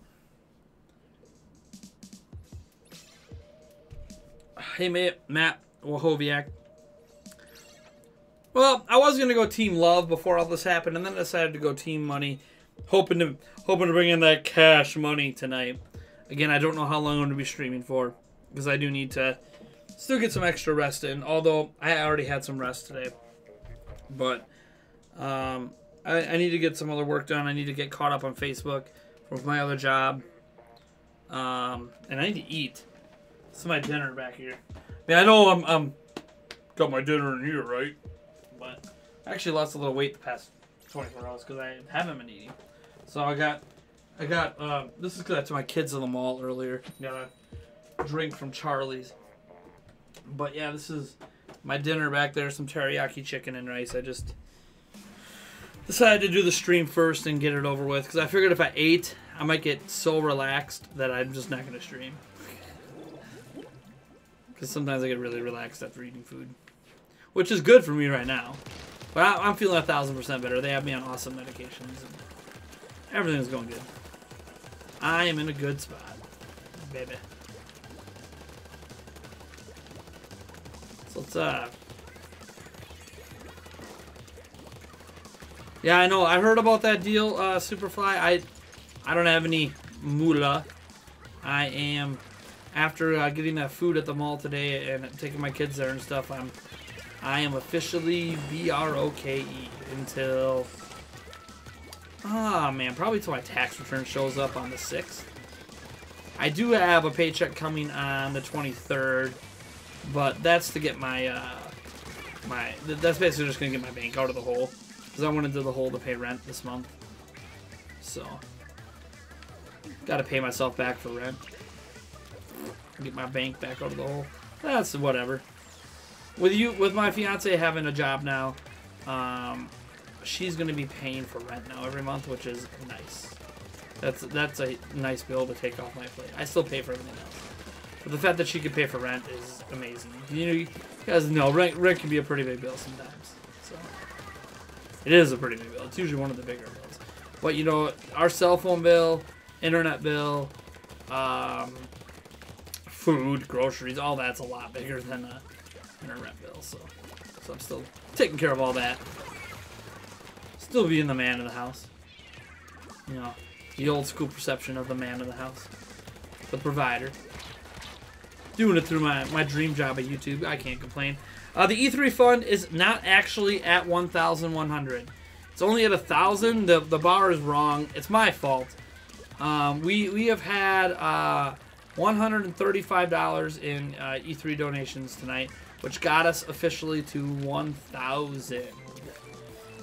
Hey, Matt Wahoviak. Well, I was going to go Team Love before all this happened, and then I decided to go Team Money, hoping to bring in that cash money tonight. Again, I don't know how long I'm going to be streaming for, because I do need to still get some extra rest in, although I already had some rest today. But I need to get some other work done. I need to get caught up on Facebook with my other job. And I need to eat. This is my dinner back here. I mean, I know I'm got my dinner in here, right? But I actually lost a little weight the past 24 hours because I haven't been eating. So I got this is because I took my kids to the mall earlier. Got a drink from Charlie's. But yeah, this is my dinner back there. Some teriyaki chicken and rice. I just decided to do the stream first and get it over with because I figured if I ate, I might get so relaxed that I'm just not going to stream. Because sometimes I get really relaxed after eating food. Which is good for me right now. But I'm feeling 1,000% better. They have me on awesome medications. And everything's going good. I am in a good spot. Baby. So let's, yeah, I know. I heard about that deal, Superfly. I don't have any moolah. I am... After getting that food at the mall today and taking my kids there and stuff, I am officially BROKE until, man, probably until my tax return shows up on the 6th. I do have a paycheck coming on the 23rd, but that's to get my, that's basically just going to get my bank out of the hole, because I went into the hole to pay rent this month. So, got to pay myself back for rent. Get my bank back out of the hole. That's whatever. With my fiance having a job now, she's gonna be paying for rent now every month, which is nice. That's a nice bill to take off my plate. I still pay for everything else, but the fact that she can pay for rent is amazing. You guys know rent can be a pretty big bill sometimes. So it is a pretty big bill. It's usually one of the bigger bills. But you know, our cell phone bill, internet bill, food, groceries, all that's a lot bigger than a rent bill. So I'm still taking care of all that. Still being the man of the house. You know, the old school perception of the man of the house. The provider. doing it through my dream job at YouTube. I can't complain. The E3 fund is not actually at 1,100. It's only at 1,000. The bar is wrong. It's my fault. We have had $135 in E3 donations tonight, which got us officially to 1,000.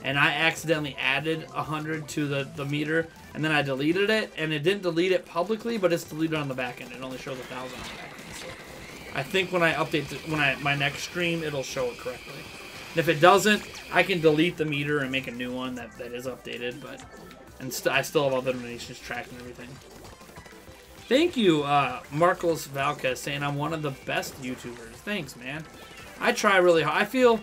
And I accidentally added 100 to the meter, and then I deleted it, and it didn't delete it publicly, but it's deleted on the back end. It only shows 1,000 on the back end. So I think when I update my next stream, it'll show it correctly. And if it doesn't, I can delete the meter and make a new one that is updated. But I still have all the donations tracked and everything. Thank you, Marcos Valquez, saying I'm one of the best YouTubers. Thanks, man. I try really hard. I feel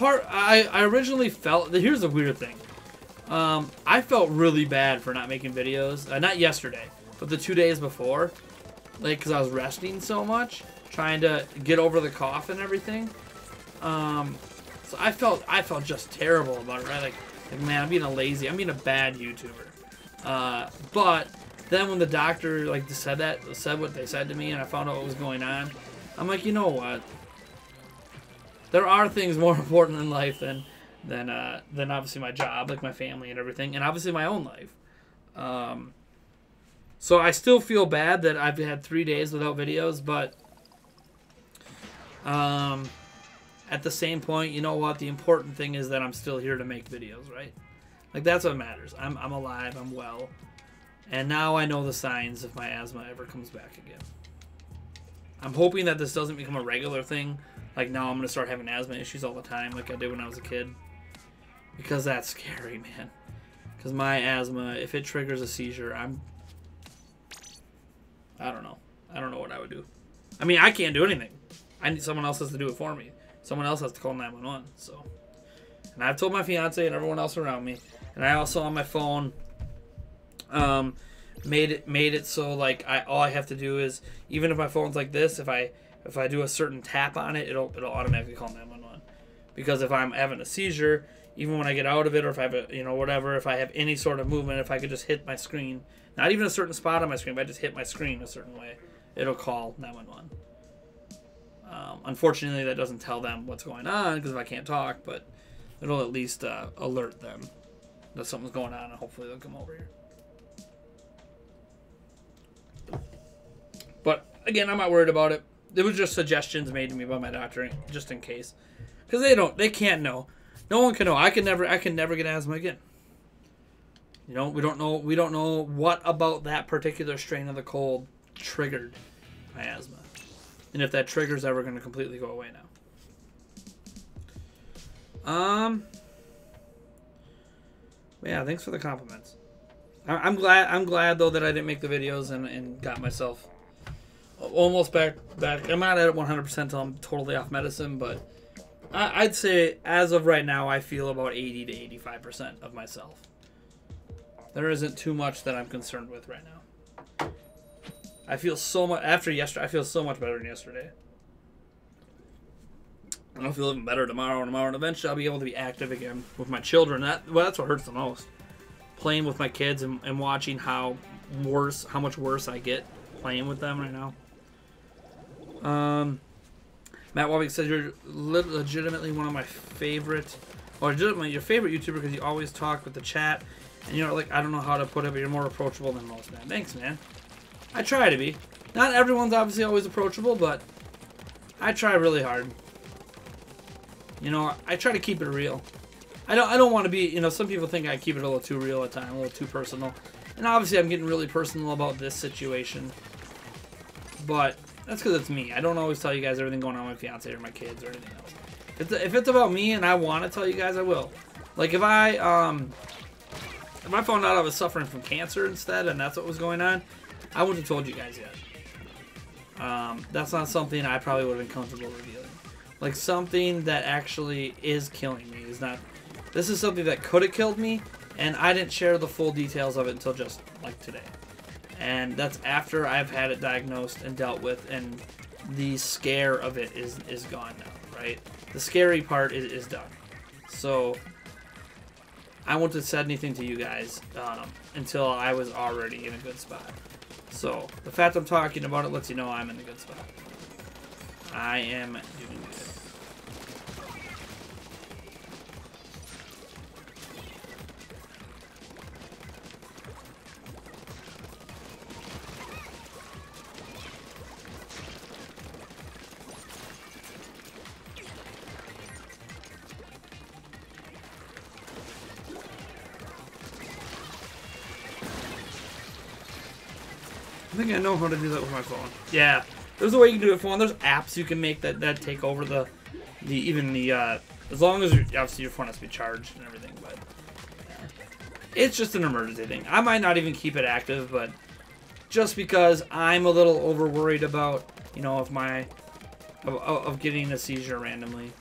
I originally felt. Here's the weird thing. I felt really bad for not making videos. Not yesterday, but the 2 days before, like because I was resting so much, trying to get over the cough and everything. So I felt just terrible about it, right? Like man, I'm being I'm being a bad YouTuber. But then when the doctor said what they said to me, and I found out what was going on, I'm like, you know what? There are things more important in life than obviously my job, like my family and everything, and obviously my own life. So I still feel bad that I've had 3 days without videos, but at the same point, you know what? The important thing is that I'm still here to make videos, right? Like that's what matters. I'm alive. I'm well, and now I know the signs if my asthma ever comes back again. I'm hoping that this doesn't become a regular thing. Like now I'm going to start having asthma issues all the time like I did when I was a kid. Because that's scary, man. Because my asthma, if it triggers a seizure, I don't know. I don't know what I would do. I mean, I can't do anything. Someone else has to do it for me. Someone else has to call 911. So, and I've told my fiance and everyone else around me. And I also on my phone made it so like all I have to do is, even if my phone's like this, if I do a certain tap on it, it'll automatically call 911. Because if I'm having a seizure, even when I get out of it, or if I have whatever, if I have any sort of movement, if I could just hit my screen, not even a certain spot on my screen, but I just hit my screen a certain way, it'll call 911. Unfortunately, that doesn't tell them what's going on because if I can't talk, but it'll at least alert them that something's going on, and hopefully they'll come over here. But again, I'm not worried about it. It was just suggestions made to me by my doctor, just in case, because they can't know. No one can know. I can never get asthma again. You know, we don't know what about that particular strain of the cold triggered my asthma, and if that trigger is ever going to completely go away now. Yeah, thanks for the compliments. I'm glad though that I didn't make the videos and got myself almost back. I'm not at 100% until I'm totally off medicine, but I'd say as of right now, I feel about 80 to 85% of myself. There isn't too much that I'm concerned with right now. I feel so much after yesterday. I feel so much better than yesterday. I don't feel even better tomorrow, and eventually I'll be able to be active again with my children. That's what hurts the most. Playing with my kids and watching how much worse I get playing with them right now. Matt Wabick says you're legitimately one of my favorite, or legitimately your favorite YouTuber because you always talk with the chat, and you're like, I don't know how to put it, but you're more approachable than most, man. Thanks, man. I try to be. Not everyone's obviously always approachable, but I try really hard. You know, I try to keep it real. I don't want to be, you know, some people think I keep it a little too real at times, a little too personal. And obviously I'm getting really personal about this situation. But that's because it's me. I don't always tell you guys everything going on with my fiance or my kids or anything else. If it's about me and I want to tell you guys, I will. Like if I found out I was suffering from cancer instead and that's what was going on, I wouldn't have told you guys yet. That's not something I probably would have been comfortable revealing. Like something that actually is killing me is not. This is something that could have killed me, and I didn't share the full details of it until just like today. And that's after I've had it diagnosed and dealt with, and the scare of it is gone now, right? The scary part is done. So I wouldn't have said anything to you guys until I was already in a good spot. So, the fact I'm talking about it lets you know I'm in a good spot. I am doing good. I think I know how to do that with my phone. Yeah, there's a way you can do it with phone. There's apps you can make that take over the as long as obviously your phone has to be charged and everything, but it's just an emergency thing. I might not even keep it active, but just because I'm a little over worried about, you know, of getting a seizure randomly.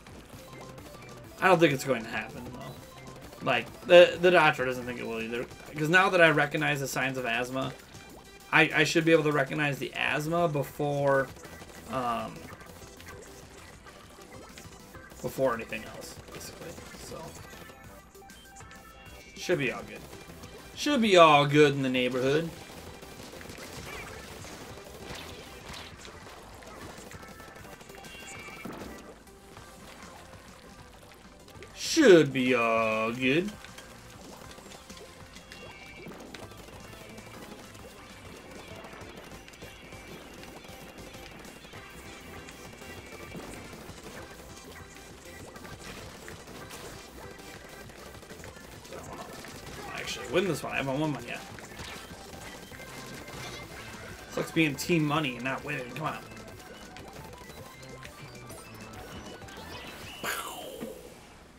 I don't think it's going to happen though. Like the doctor doesn't think it will either, because now that I recognize the signs of asthma, I should be able to recognize the asthma before anything else, basically. So should be all good. Should be all good in the neighborhood. Should be all good. Win this one. I haven't won one yet. Sucks being team money and not winning. Come on. I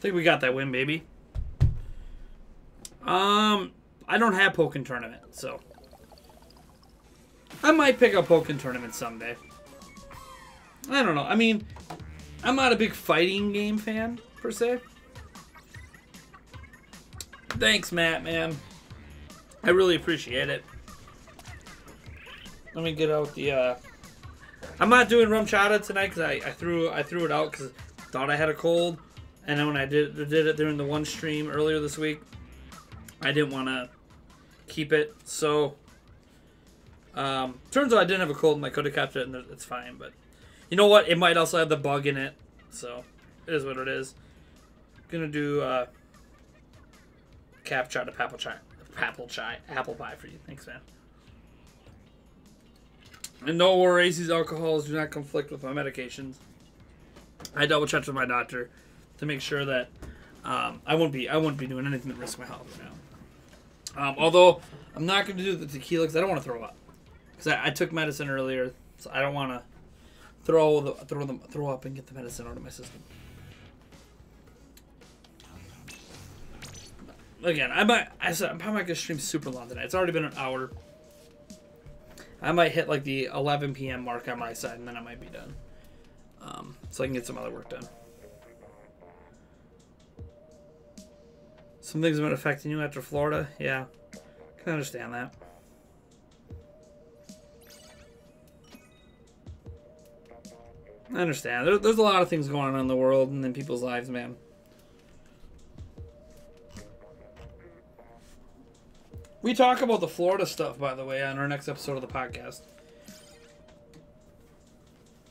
think we got that win, baby. I don't have Pokken Tournament, so I might pick up Pokken Tournament someday. I don't know. I mean, I'm not a big fighting game fan per se. Thanks, Matt, man. I really appreciate it. Let me get out the, I'm not doing rum chata tonight because I threw it out because I thought I had a cold. And then when I did it during the one stream earlier this week, I didn't want to keep it. So, turns out I didn't have a cold and I could have kept it and it's fine. But you know what? It might also have the bug in it. So, it is what it is. Gonna do, cap chai to apple pie for you. Thanks, man. And no worries, these alcohols do not conflict with my medications. I double checked with my doctor to make sure that I wouldn't be doing anything that risks my health right now. Although I'm not going to do the tequila because I don't want to throw up. Because I took medicine earlier, so I don't want to throw up and get the medicine out of my system. Again, I probably might get stream super long tonight. It's already been an hour. I might hit like the 11 p.m. mark on my side, and then I might be done. So I can get some other work done. Some things have been affecting you after Florida. Yeah, can understand that. I understand. There's a lot of things going on in the world and in people's lives, man. We talk about the Florida stuff, by the way, on our next episode of the podcast.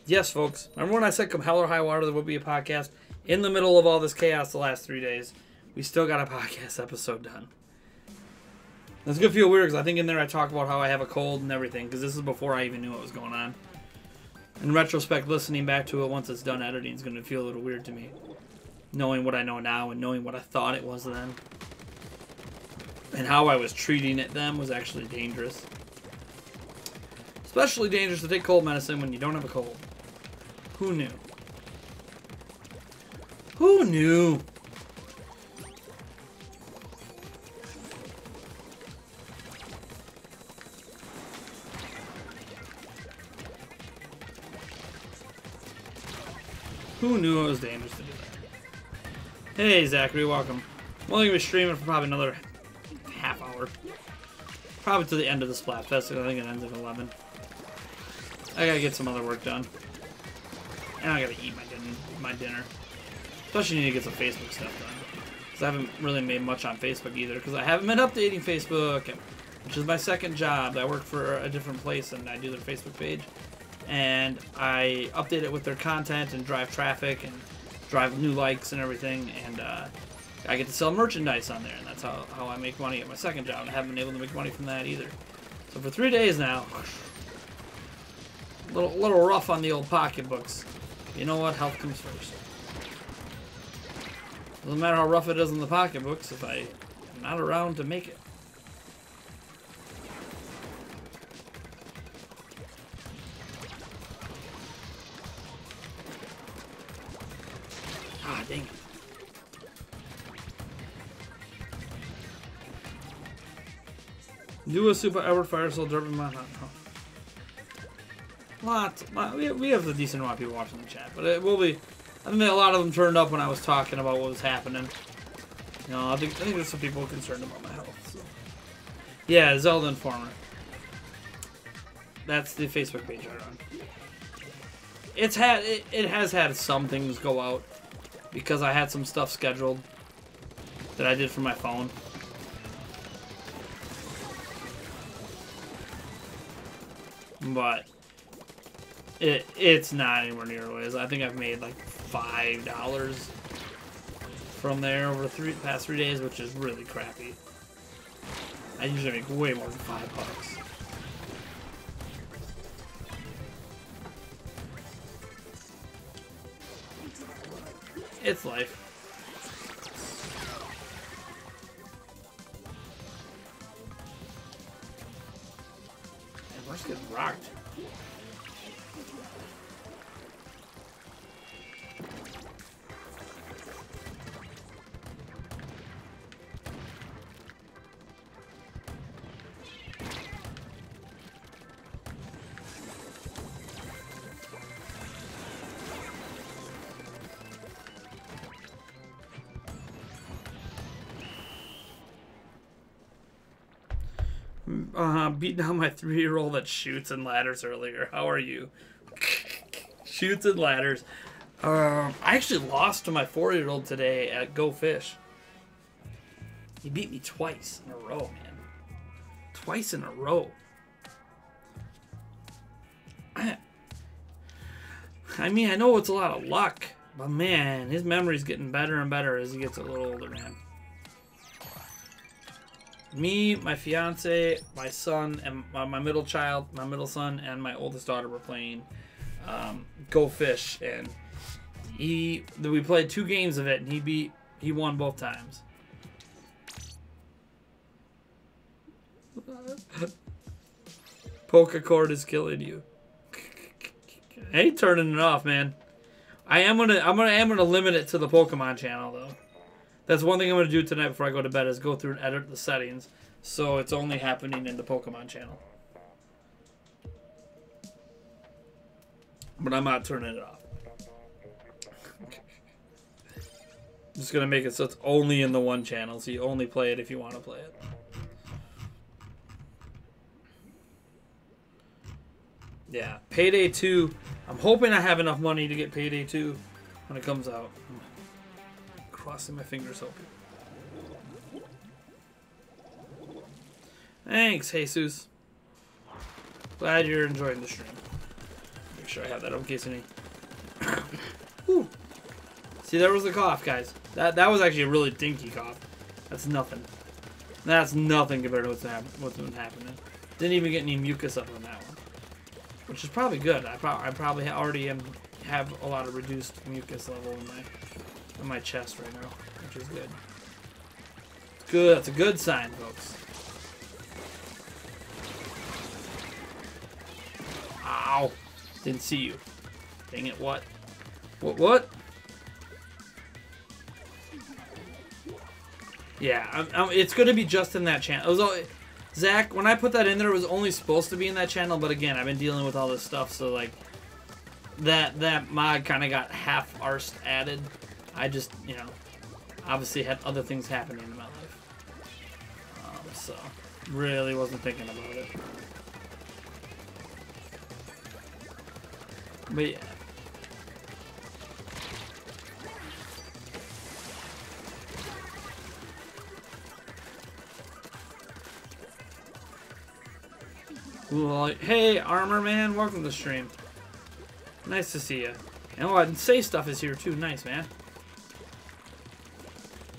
Yes, folks. Remember when I said come hell or high water, there would be a podcast? In the middle of all this chaos the last 3 days, we still got a podcast episode done. It's going to feel weird because I think in there I talk about how I have a cold and everything, because this is before I even knew what was going on. In retrospect, listening back to it once it's done editing is going to feel a little weird to me. Knowing what I know now and knowing what I thought it was then. And how I was treating it then was actually dangerous. Especially dangerous to take cold medicine when you don't have a cold. Who knew? Who knew? Who knew it was dangerous to do that? Hey, Zachary, welcome. I'm only going to be streaming for probably another half hour. Probably to the end of the Splatfest. I think it ends at 11. I gotta get some other work done. And I gotta eat my dinner. Especially need to get some Facebook stuff done. Because I haven't really made much on Facebook either. Because I haven't been updating Facebook. And which is my second job. I work for a different place and I do their Facebook page. And I update it with their content and drive traffic and drive new likes and everything. And I get to sell merchandise on there. And that's how I make money at my second job. And I haven't been able to make money from that either. So for 3 days now, a little rough on the old pocketbooks. You know what? Health comes first. Doesn't matter how rough it is in the pocketbooks if I'm not around to make it. Ah, dang it. Do a Super Edward Fire Soul Derby Manhunt. We have a decent amount of people watching the chat, but it will be. I think a lot of them turned up when I was talking about what was happening. You know, I think there's some people concerned about my health. So. Yeah, Zelda Informer. That's the Facebook page I run. It has had some things go out because I had some stuff scheduled that I did for my phone. But it's not anywhere near what it is. I think I've made like $5 from there over the past 3 days, which is really crappy. I usually make way more than $5. It's life. And we're just getting rocked. Beat down my 3-year-old that shoots and ladders earlier. How are you? Shoots and ladders. I actually lost to my 4-year-old today at Go Fish. He beat me twice in a row, man. Twice in a row. I mean, I know it's a lot of luck, but man, his memory's getting better and better as he gets a little older, man. Me, my fiance, my son, and my middle child, my middle son, and my oldest daughter were playing Go Fish, and we played 2 games of it, and he won both times. Pokecord is killing you. I ain't turning it off, man. I'm gonna limit it to the Pokemon channel though. That's one thing I'm going to do tonight before I go to bed is go through and edit the settings so it's only happening in the Pokemon channel. But I'm not turning it off. I'm just going to make it so it's only in the one channel, so you only play it if you want to play it. Yeah, Payday 2. I'm hoping I have enough money to get Payday 2 when it comes out. Crossing my fingers, hoping. Thanks, Jesus. Glad you're enjoying the stream. Make sure I have that in case any. Whew. See, there was the cough, guys. That was actually a really dinky cough. That's nothing. That's nothing compared to what's been happening. Didn't even get any mucus up on that one, which is probably good. I probably already have a lot of reduced mucus level in my chest right now, which is good. It's good. That's a good sign, folks. Ow! Didn't see you. Dang it! What? What? Yeah, it's gonna be just in that channel. It was Zach, when I put that in there, it was only supposed to be in that channel. But again, I've been dealing with all this stuff, so like that mod kind of got half-arsed added. I just, you know, obviously had other things happening in my life. So, really wasn't thinking about it. But yeah. Well, hey, Armor Man, welcome to the stream. Nice to see you. And oh, and Say Stuff is here too. Nice, man.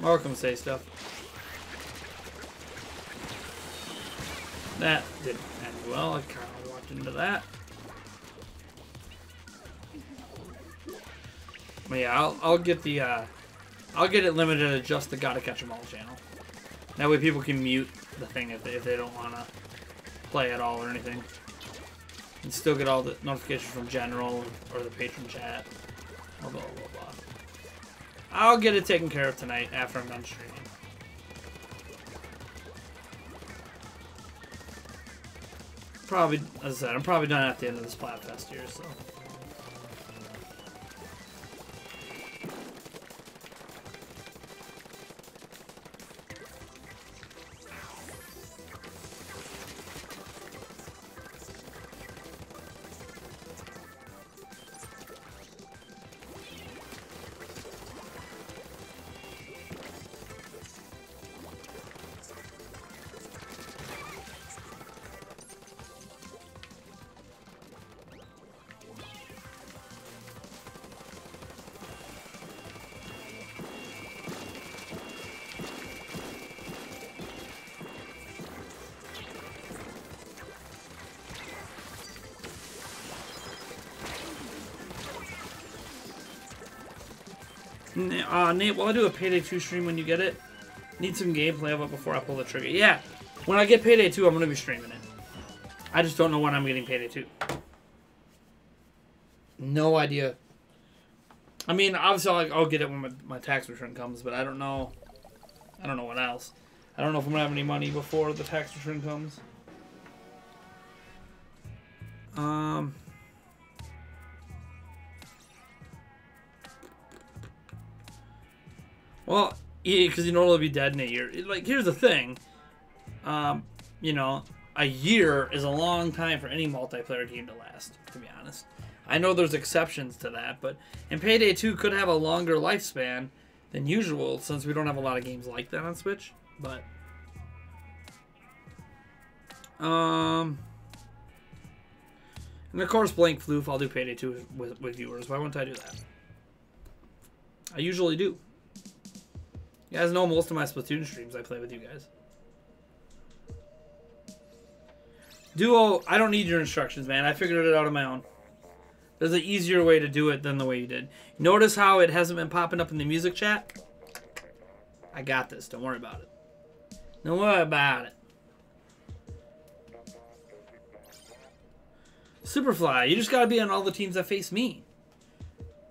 Welcome, Say Stuff. That didn't end well. I kind of walked into that. But yeah, I'll get the I'll get it limited to just the Gotta Catch 'Em All channel. That way people can mute the thing if they don't want to play at all or anything. And still get all the notifications from General or the patron chat. Blah, blah, blah, blah. I'll get it taken care of tonight after I'm done streaming. Probably, as I said, I'm probably done at the end of this Splatfest here, so. Nate, will I do a Payday 2 stream when you get it? Need some gameplay of it before I pull the trigger. Yeah, when I get Payday 2, I'm going to be streaming it. I just don't know when I'm getting Payday 2. No idea. I mean, obviously I'll get it when my tax return comes, but I don't know. I don't know what else. I don't know if I'm going to have any money before the tax return comes. Well, yeah, because you know it'll be dead in a year. Like, here's the thing. You know, a year is a long time for any multiplayer game to last, to be honest. I know there's exceptions to that, but and Payday 2 could have a longer lifespan than usual since we don't have a lot of games like that on Switch. But, and of course, Blank Floof, I'll do Payday 2 with viewers. Why wouldn't I do that? I usually do. You guys know most of my Splatoon streams I play with you guys. Duo, I don't need your instructions, man. I figured it out on my own. There's an easier way to do it than the way you did. Notice how it hasn't been popping up in the music chat? I got this. Don't worry about it. Don't worry about it. Superfly, you just gotta be on all the teams that face me.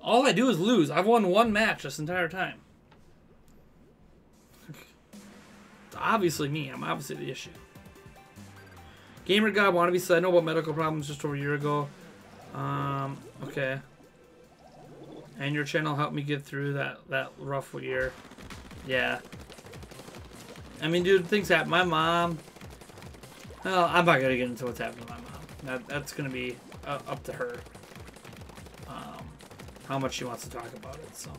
All I do is lose. I've won one match this entire time. It's obviously me. I'm obviously the issue. Gamer God Wannabe said, I know about medical problems just over a year ago. Okay. And your channel helped me get through that rough year. Yeah. I mean, dude, things happen. My mom... Well, I'm not gonna get into what's happening to my mom. That's gonna be up to her. How much she wants to talk about it, so...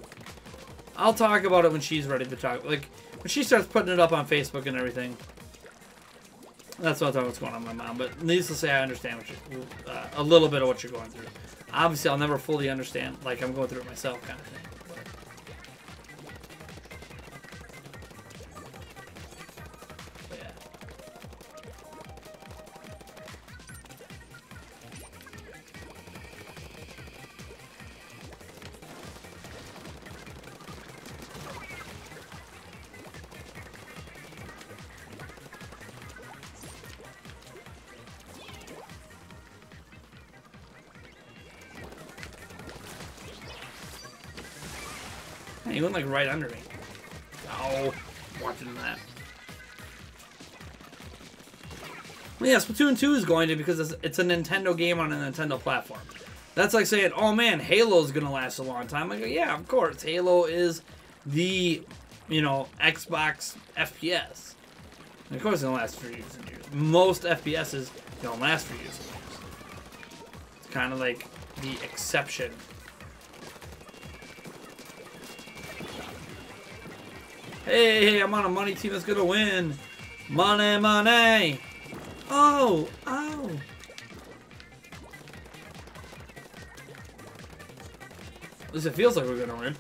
I'll talk about it when she's ready to talk. Like, when she starts putting it up on Facebook and everything... That's what I thought was going on with my mom. But needless to say, I understand what you, a little bit of what you're going through. Obviously, I'll never fully understand, like I'm going through it myself kind of thing. But yeah. He went like right under me. Oh, watching that. Well, yeah, Splatoon 2 is going to because it's a Nintendo game on a Nintendo platform. That's like saying, oh man, Halo's gonna last a long time. I go, yeah, of course. Halo is the, you know, Xbox FPS. And of course, it's gonna last for years and years. Most FPSs don't last for years and years. It's kind of like the exception. Hey, I'm on a money team that's gonna win. Money, money. Oh, oh. At least it feels like we're gonna win.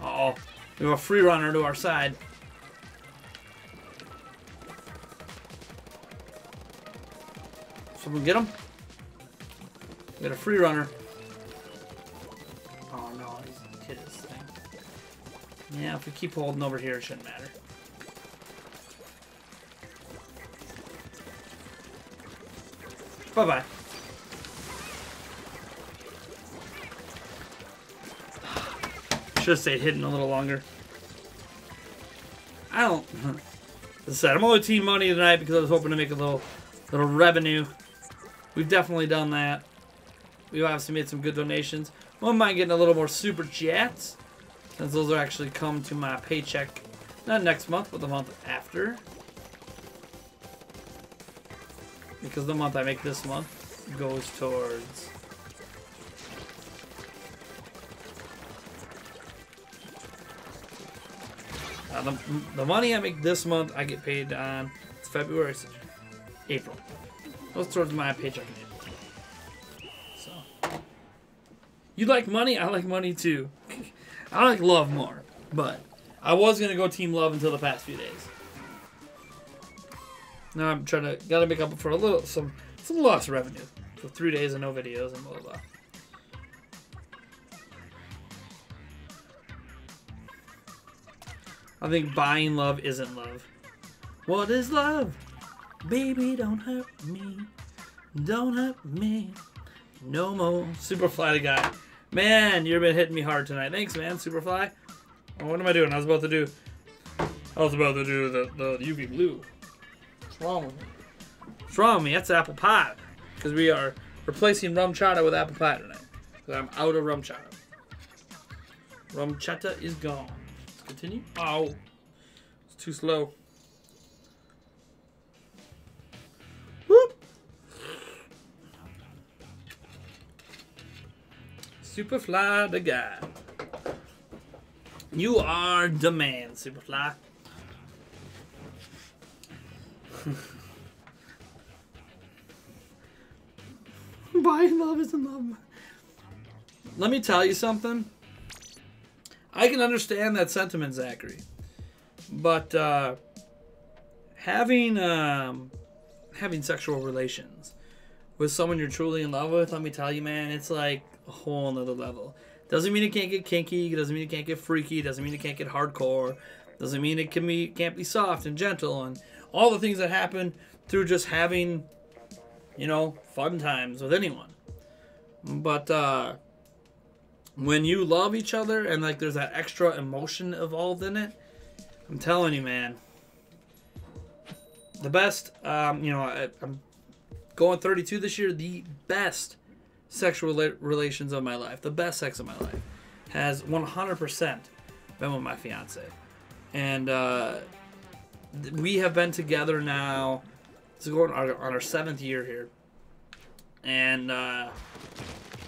Uh-oh. We have a free runner to our side. Someone get him? We got a free runner. Oh no, he's hit his thing. Yeah, if we keep holding over here, it shouldn't matter. Bye-bye. Should have stayed hidden a little longer. I don't... As I said, I'm only team money tonight because I was hoping to make a little revenue. We've definitely done that. We've obviously made some good donations. Wouldn't mind getting a little more super chats, since those will actually come to my paycheck, not next month, but the month after. Because the month I make this month goes towards... the money I make this month, I get paid on February, April. Goes towards my paycheck in April. So, you like money? I like money too. I like love more, but I was gonna go team love until the past few days. Now I'm gotta make up for a little some lost revenue for 3 days of no videos and blah blah blah. I think buying love isn't love. What is love? Baby, don't hurt me. Don't hurt me. No more. Superfly the guy. Man, you've been hitting me hard tonight. Thanks, man, Superfly. Oh, what am I doing? I was about to do the UV blue. What's wrong with me? What's wrong with me? That's apple pie. Because we are replacing rum chata with apple pie tonight. Because I'm out of rum chata. Rum chata is gone. Continue. Oh, it's too slow. Whoop. Superfly the guy. You are the man, Superfly. Buying love isn't love. Let me tell you something. I can understand that sentiment, Zachary, but having sexual relations with someone you're truly in love with, let me tell you, man, it's like a whole nother level. Doesn't mean it can't get kinky. Doesn't mean it can't get freaky. Doesn't mean it can't get hardcore. Doesn't mean it can't be soft and gentle and all the things that happen through just having, you know, fun times with anyone. But when you love each other and like there's that extra emotion involved in it, I'm telling you, man, the best, you know, I'm going 32 this year, the best sexual relations of my life, the best sex of my life has 100% been with my fiance. And we have been together now, it's going on our 7th year here. And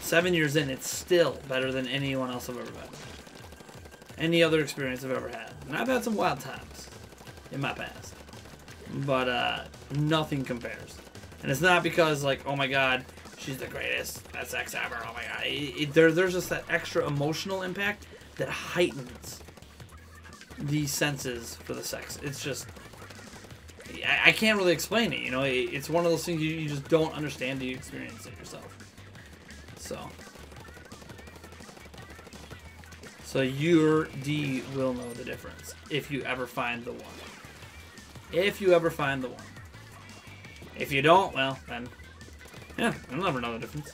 7 years in, it's still better than anyone else I've ever been. Any other experience I've ever had. And I've had some wild times in my past. But nothing compares. And it's not because, like, oh my god, she's the greatest, best sex ever, oh my god. There's just that extra emotional impact that heightens the senses for the sex. It's just... I can't really explain it, you know? It's one of those things you just don't understand until you experience it yourself. So your D will know the difference if you ever find the one. If you ever find the one. If you don't, well, then, yeah, you'll never know the difference.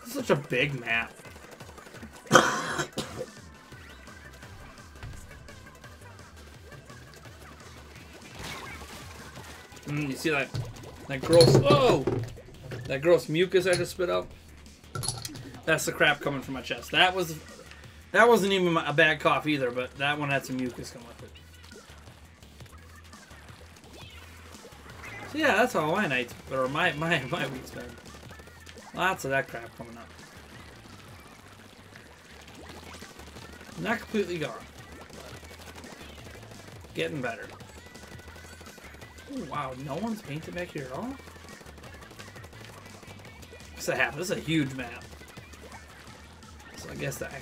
Such a big map. You see that gross, oh! That gross mucus I just spit out? That's the crap coming from my chest. That wasn't even a bad cough either, but that one had some mucus come with it. So yeah, that's how my nights, or my week's been. Lots of that crap coming up. Not completely gone. Getting better. Ooh, wow, no one's painted back here at all? What's that happen? This is a huge map. So I guess that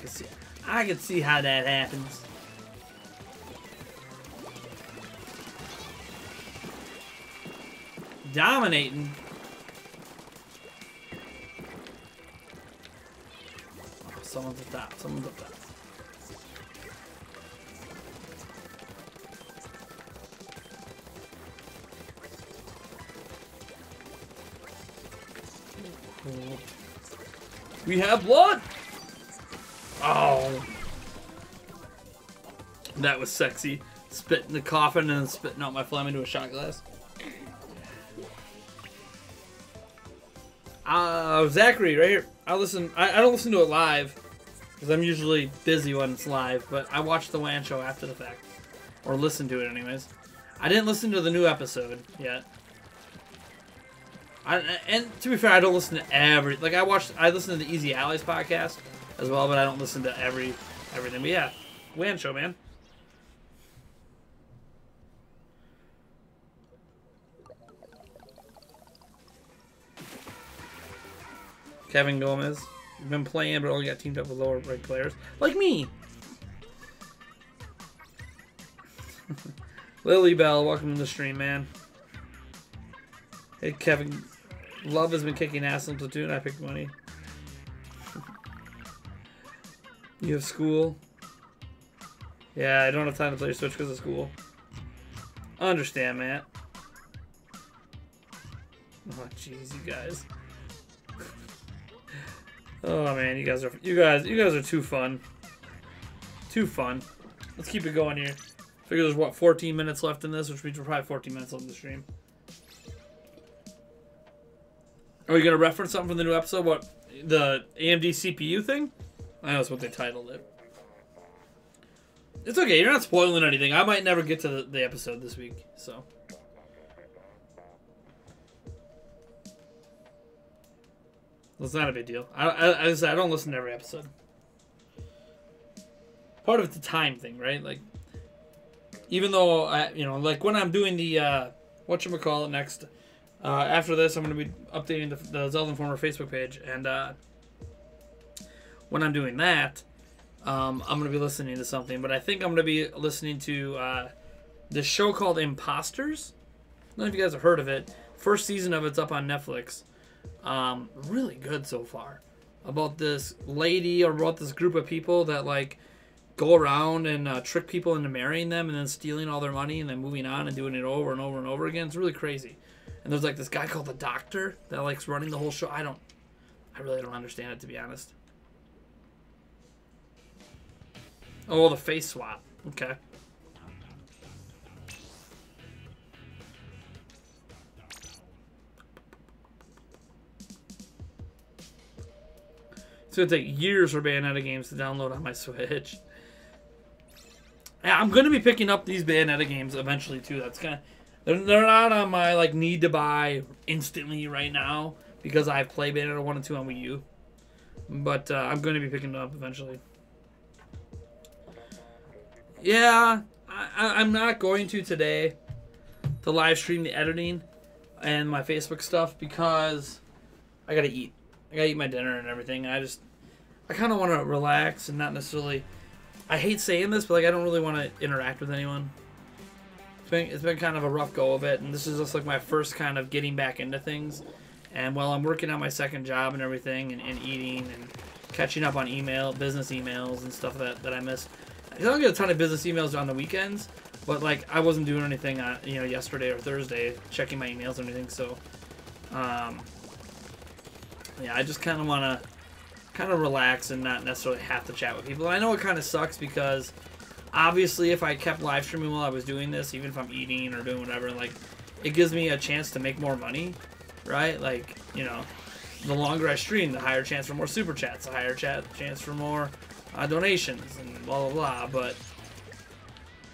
I can see how that happens. Dominating. Oh, someone's up top. Someone's up top. We have blood! Oh. That was sexy. Spitting the coffin and then spitting out my phlegm into a shot glass. Zachary, right here. I don't listen to it live because I'm usually busy when it's live, but I watch the WAN show after the fact. Or listen to it anyways. I didn't listen to the new episode yet. And to be fair, I don't listen to every... Like, I listen to the Easy Allies podcast as well, but I don't listen to everything. But yeah, WAN show, man. Kevin Gomez. You've been playing, but only got teamed up with lower ranked players. Like me! Lily Bell, welcome to the stream, man. Hey, Kevin... Love has been kicking ass in Platoon. I picked money. You have school. Yeah, I don't have time to play Switch because of school. I understand, Matt. Oh, jeez, you guys. Oh man, you guys are too fun. Too fun. Let's keep it going here. Figure there's what 14 minutes left in this, which means we're probably 14 minutes left in the stream. Are you gonna reference something from the new episode? What, the AMD CPU thing? I know that's what they titled it. It's okay, you're not spoiling anything. I might never get to the episode this week, so. Well, it's not a big deal. I don't listen to every episode. Part of it's a time thing, right? Like, even though like when I'm doing the whatchamacallit next. After this, I'm going to be updating the Zelda Informer Facebook page, and when I'm doing that, I'm going to be listening to something. But I think I'm going to be listening to this show called Imposters. I don't know if you guys have heard of it. First season of it's up on Netflix. Really good so far. About this lady or about this group of people that like go around and trick people into marrying them and then stealing all their money and then moving on and doing it over and over and over again. It's really crazy. And there's like this guy called the Doctor that likes running the whole show. I really don't understand it, to be honest. Oh, the face swap. Okay. It's gonna take years for Bayonetta games to download on my Switch. Yeah, I'm gonna be picking up these Bayonetta games eventually too. That's kind of... They're not on my like need to buy instantly right now because I've played Bayonetta 1 and 2 on Wii U. But I'm going to be picking them up eventually. Yeah, I'm not going to today to live stream the editing and my Facebook stuff because I gotta eat. I gotta eat my dinner and everything. I kind of want to relax and not necessarily... I hate saying this, but like I don't really want to interact with anyone. It's been kind of a rough go of it, and this is just like my first kind of getting back into things. And while I'm working on my second job and everything, and eating and catching up on business emails and stuff that I missed. I don't get a ton of business emails on the weekends, but like I wasn't doing anything on yesterday or Thursday, checking my emails or anything. So, yeah, I just kind of want to relax and not necessarily have to chat with people. And I know it kind of sucks because. Obviously, if I kept live streaming while I was doing this, even if I'm eating or doing whatever, like, it gives me a chance to make more money, right? Like, the longer I stream, the higher chance for more super chats, the higher chance for more donations, and blah, blah, blah. But,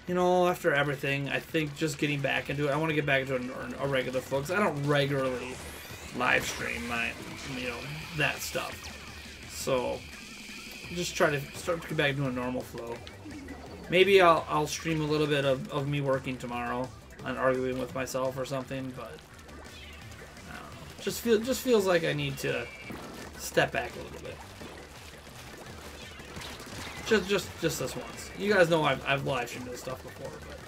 you know, after everything, I think just getting back into it, I want to get back into a regular flow, because I don't regularly live stream my, you know, that stuff. So, just try to start to get back into a normal flow. Maybe I'll stream a little bit of me working tomorrow and arguing with myself or something, but I don't know. Just feels like I need to step back a little bit. Just this once. You guys know I've live streamed this stuff before, but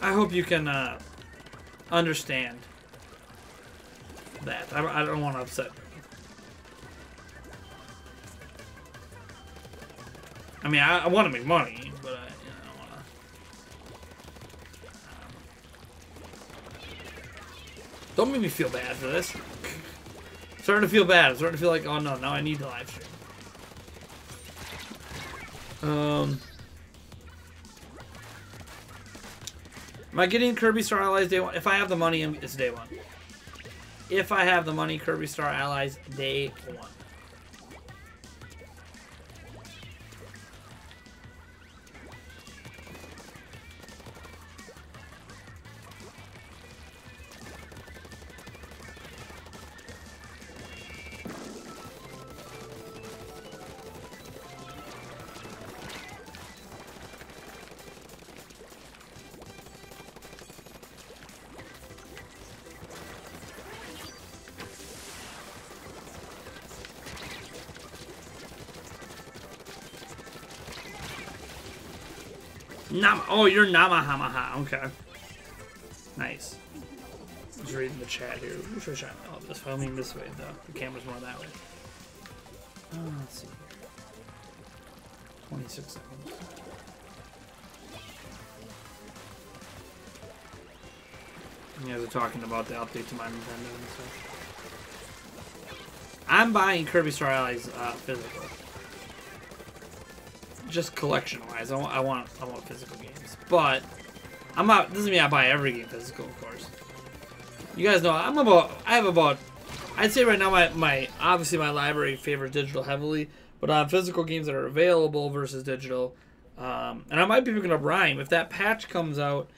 I hope you can understand that. I don't want to upset you. I mean, I want to make money, but I don't want to. Don't make me feel bad for this. I'm starting to feel bad. I'm starting to feel like, oh no, now I need to live stream. Am I getting Kirby Star Allies day 1? If I have the money, it's day 1. If I have the money, Kirby Star Allies day 1. Oh, you're Namahamaha. Okay. Nice. Just reading the chat here. Who should I try? Oh, this way. I mean this way, though. The camera's more that way. Let's see here. 26 seconds. You guys are talking about the update to my Nintendo and stuff. I'm buying Kirby Star Allies physical. Just collection-wise, I want physical games, but I'm not. Doesn't mean I buy every game physical, of course. You guys know I'd say right now my obviously my library favors digital heavily, but on physical games that are available versus digital, and I might be picking up Rime if that patch comes out,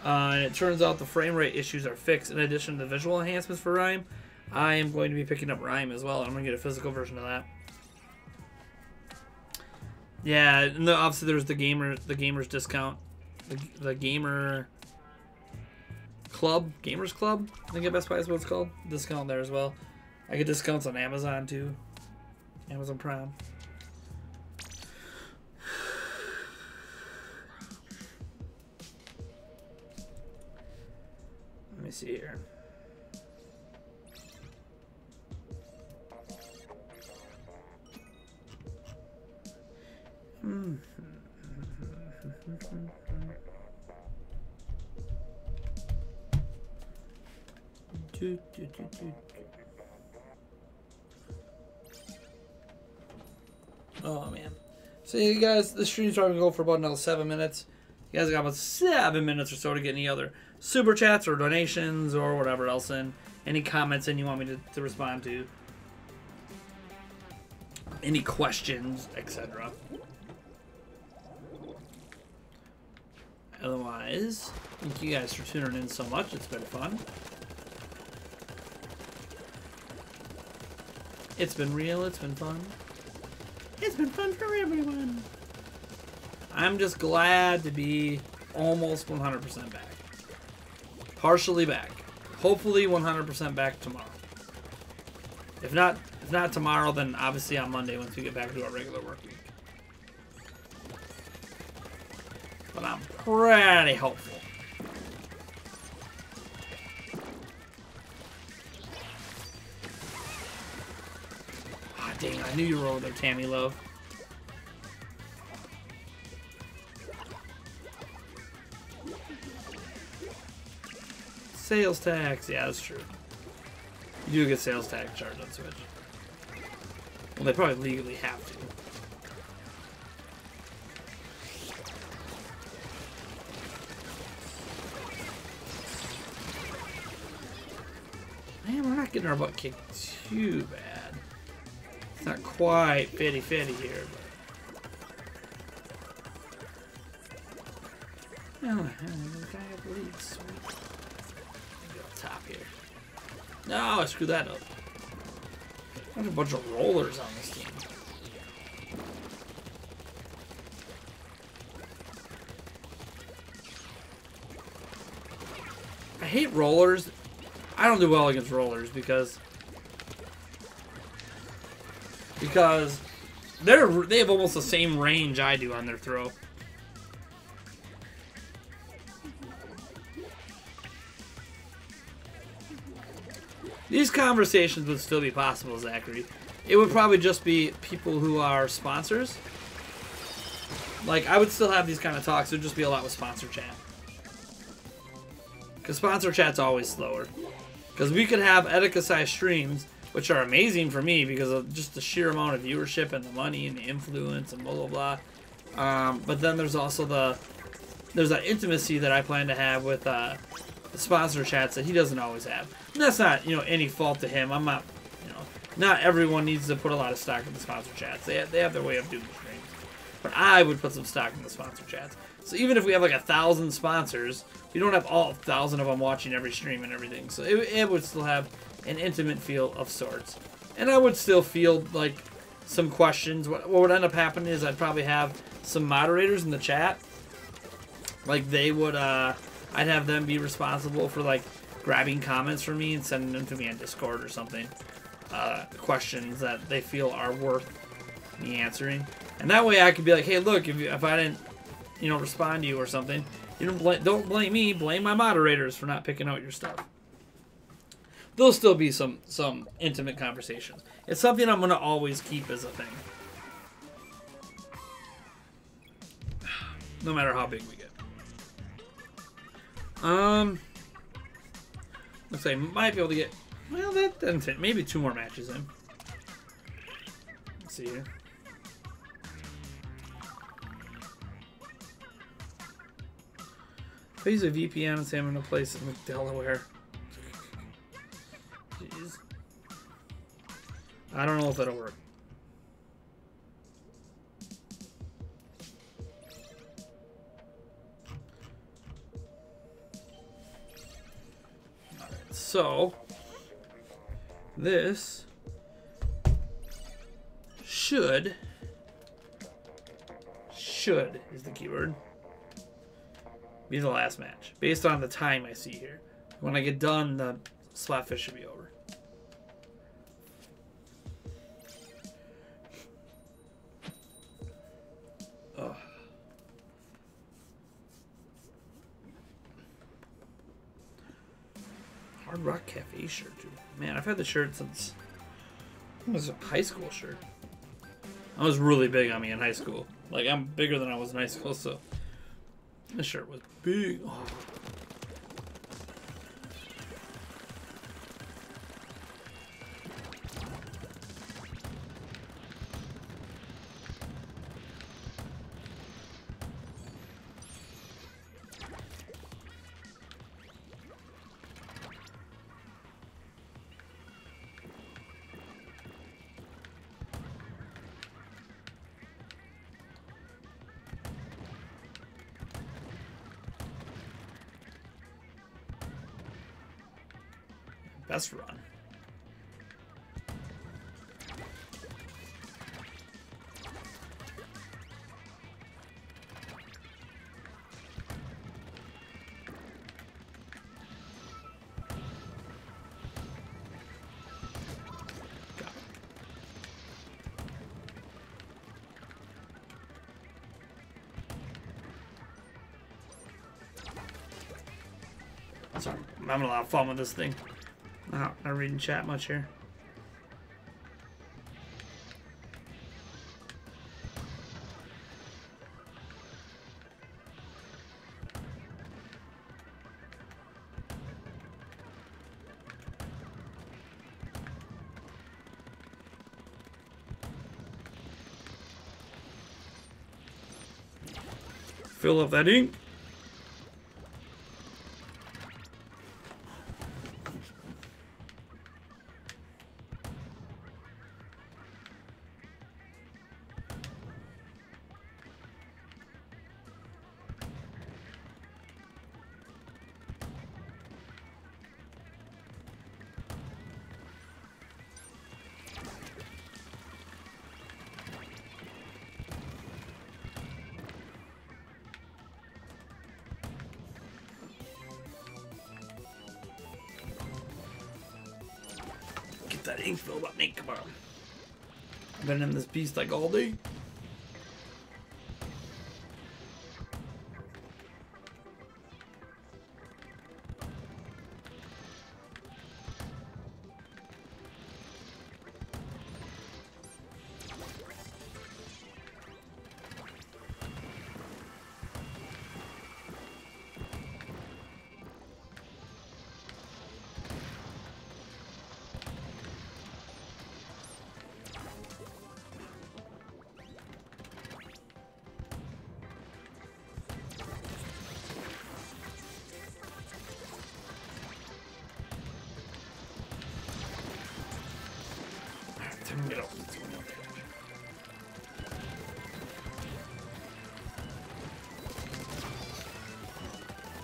and it turns out the frame rate issues are fixed. In addition to the visual enhancements for Rime, I am going to be picking up Rime as well. I'm gonna get a physical version of that. Yeah, and obviously there's the gamers discount, the gamer club, gamers club. I think at Best Buy is what it's called. Discount there as well. I get discounts on Amazon too, Amazon Prime. Let me see here. Oh man. So you guys, the stream's probably gonna go for about another 7 minutes. You guys got about 7 minutes or so to get any other super chats or donations or whatever else in. Any comments in you want me to respond to. Any questions, etc. Otherwise, thank you guys for tuning in so much. It's been fun. It's been real. It's been fun. It's been fun for everyone. I'm just glad to be almost 100% back. Partially back. Hopefully 100% back tomorrow. If not tomorrow, then obviously on Monday once we get back to our regular work week. But I'm pretty hopeful. Ah, dang, I knew you were over there, Tammy Love. Sales tax, yeah, that's true. You do get sales tax charged on Switch. Well, they probably legally have to. Man, we're not getting our butt kicked too bad. It's not quite fitty-fitty here, but... Oh, I have leads. Sweet. Maybe up top here. No, I screwed that up. There's a bunch of rollers on this team. I hate rollers. I don't do well against rollers because they have almost the same range I do on their throw. These conversations would still be possible, Zachary. It would probably just be people who are sponsors. Like, I would still have these kind of talks. It would just be a lot with sponsor chat. Because sponsor chat's always slower. Because we could have Etika-sized streams, which are amazing for me because of just the sheer amount of viewership and the money and the influence and blah, blah, blah. But then there's also there's that intimacy that I plan to have with the sponsor chats that he doesn't always have. And that's not, any fault to him. I'm not, not everyone needs to put a lot of stock in the sponsor chats. They have their way of doing the streams. But I would put some stock in the sponsor chats. So even if we have like 1,000 sponsors, we don't have all 1,000 of them watching every stream and everything. So it would still have an intimate feel of sorts. And I would still field like some questions. What would end up happening is I'd probably have some moderators in the chat. Like they would, I'd have them be responsible for like grabbing comments from me and sending them to me on Discord or something. Questions that they feel are worth me answering. And that way I could be like, hey, look, if I didn't, respond to you or something, don't blame me, blame my moderators for not picking out your stuff. There'll still be some intimate conversations. It's something I'm going to always keep as a thing. No matter how big we get. Looks like I might be able to get, well, that doesn't fit. Maybe 2 more matches in. Let's see here. If I use a VPN and say I'm in a place in Delaware. Jeez. I don't know if that'll work. Alright, so this should is the keyword. Be the last match based on the time I see here. When I get done, the Splatfest should be over. Ugh. Hard Rock Cafe shirt, dude. Man, I've had the shirt since it was a high school shirt. I was really big on me in high school. Like, I'm bigger than I was in high school, so this shirt was big. Oh. Best run. Sorry, I'm having a lot of fun with this thing. Not reading chat much here. Fill up that ink. things feel about Nate. Come on. I've been in this beast like all day.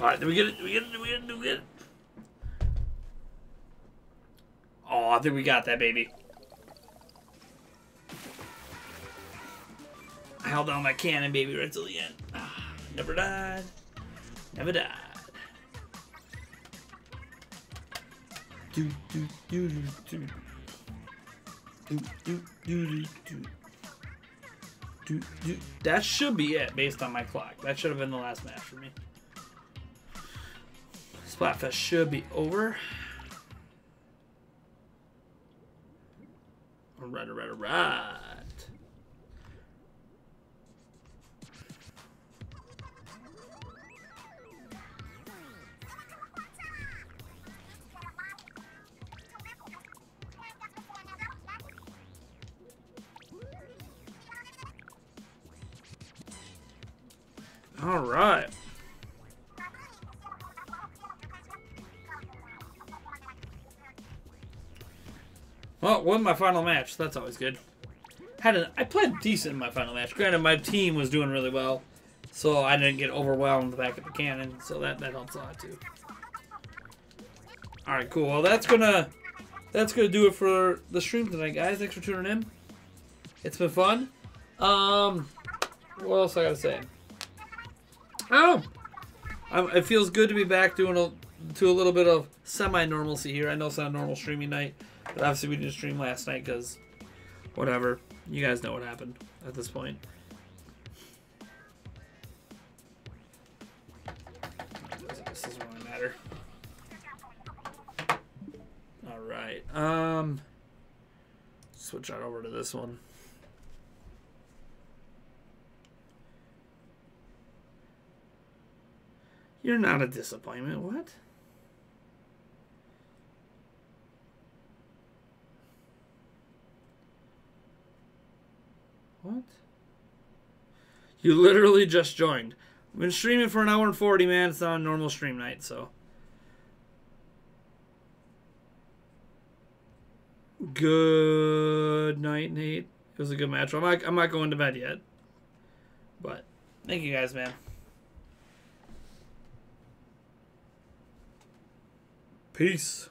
Alright, did we get it? Did we get it? Did we get it? Did we get it? Oh, I think we got that, baby. I held on my cannon, baby, right till the end. Ah, never died. Never died. Do, do, do, do, do. Do, do, do, do, do. Do, do. That should be it, based on my clock. That should have been the last match for me. Splatfest should be over. Alright, alright, alright. Alright. Well, won my final match. That's always good. I played decent in my final match. Granted, my team was doing really well, so I didn't get overwhelmed back at the cannon. So that helps a lot too. All right, cool. Well, that's gonna do it for the stream tonight, guys. Thanks for tuning in. It's been fun. What else I gotta say? Oh, it feels good to be back doing a little bit of semi-normalcy here. I know it's not a normal streaming night. But obviously we didn't stream last night because whatever. You guys know what happened at this point. This doesn't really matter. Alright. Switch out over to this one. You're not a disappointment. What? What? You literally just joined. I've been streaming for an hour and 40, man. It's not a normal stream night, so. Good night, Nate. It was a good match. I'm not going to bed yet. But, thank you guys, man. Peace.